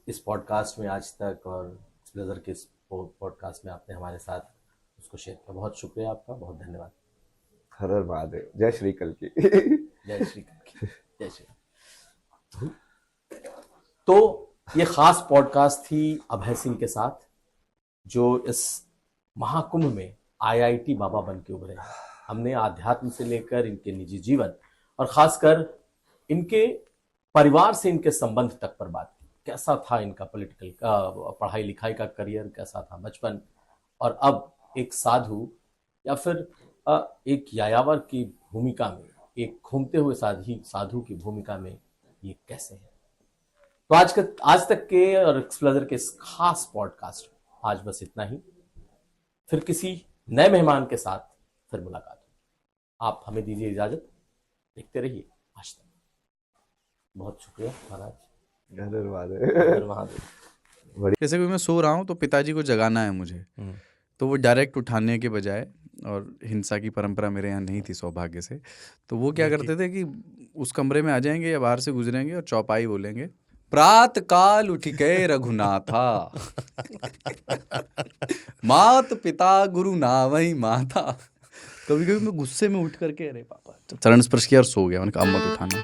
इस पॉडकास्ट में आज तक और ब्लेजर के इस पॉडकास्ट में आपने हमारे साथ उसको शेयर किया। बहुत शुक्रिया आपका, बहुत धन्यवाद। हर हर महादेव, जय श्री कल की। जय श्री कृष्ण, जय श्री। तो ये खास पॉडकास्ट थी अभय सिंह के साथ, जो इस महाकुंभ में आईआईटी बाबा बन के उभरे हैं। हमने आध्यात्म से लेकर इनके निजी जीवन और खासकर इनके परिवार से इनके संबंध तक पर बात की। कैसा था इनका पॉलिटिकल पढ़ाई लिखाई का करियर, कैसा था बचपन, और अब एक साधु या फिर एक यायावर की भूमिका में, एक घूमते हुए साधु की भूमिका में ये कैसे है। तो आज तक के और एक्सप्लोजर के इस खास पॉडकास्ट में आज बस इतना ही। फिर किसी नए मेहमान के साथ फिर मुलाकात होगी। आप हमें दीजिए इजाजत, देखते रहिए आज तक। बहुत शुक्रिया महाराज। हर हर महादेव। हर महादेव। जैसे कि मैं सो रहा हूँ तो पिताजी को जगाना है मुझे, तो वो डायरेक्ट उठाने के बजाय, और हिंसा की परंपरा मेरे यहाँ नहीं थी सौभाग्य से, तो वो क्या करते थे कि उस कमरे में आ जाएंगे या बाहर से गुजरेंगे और चौपाई बोलेंगे, प्रात काल उठ के रघुनाथा, मात पिता गुरु नावई माता। कभी कभी मैं गुस्से में उठ करके अरे पापा, जब चरण स्पर्श किया और सो गया, मैंने कहा अब मत उठाना।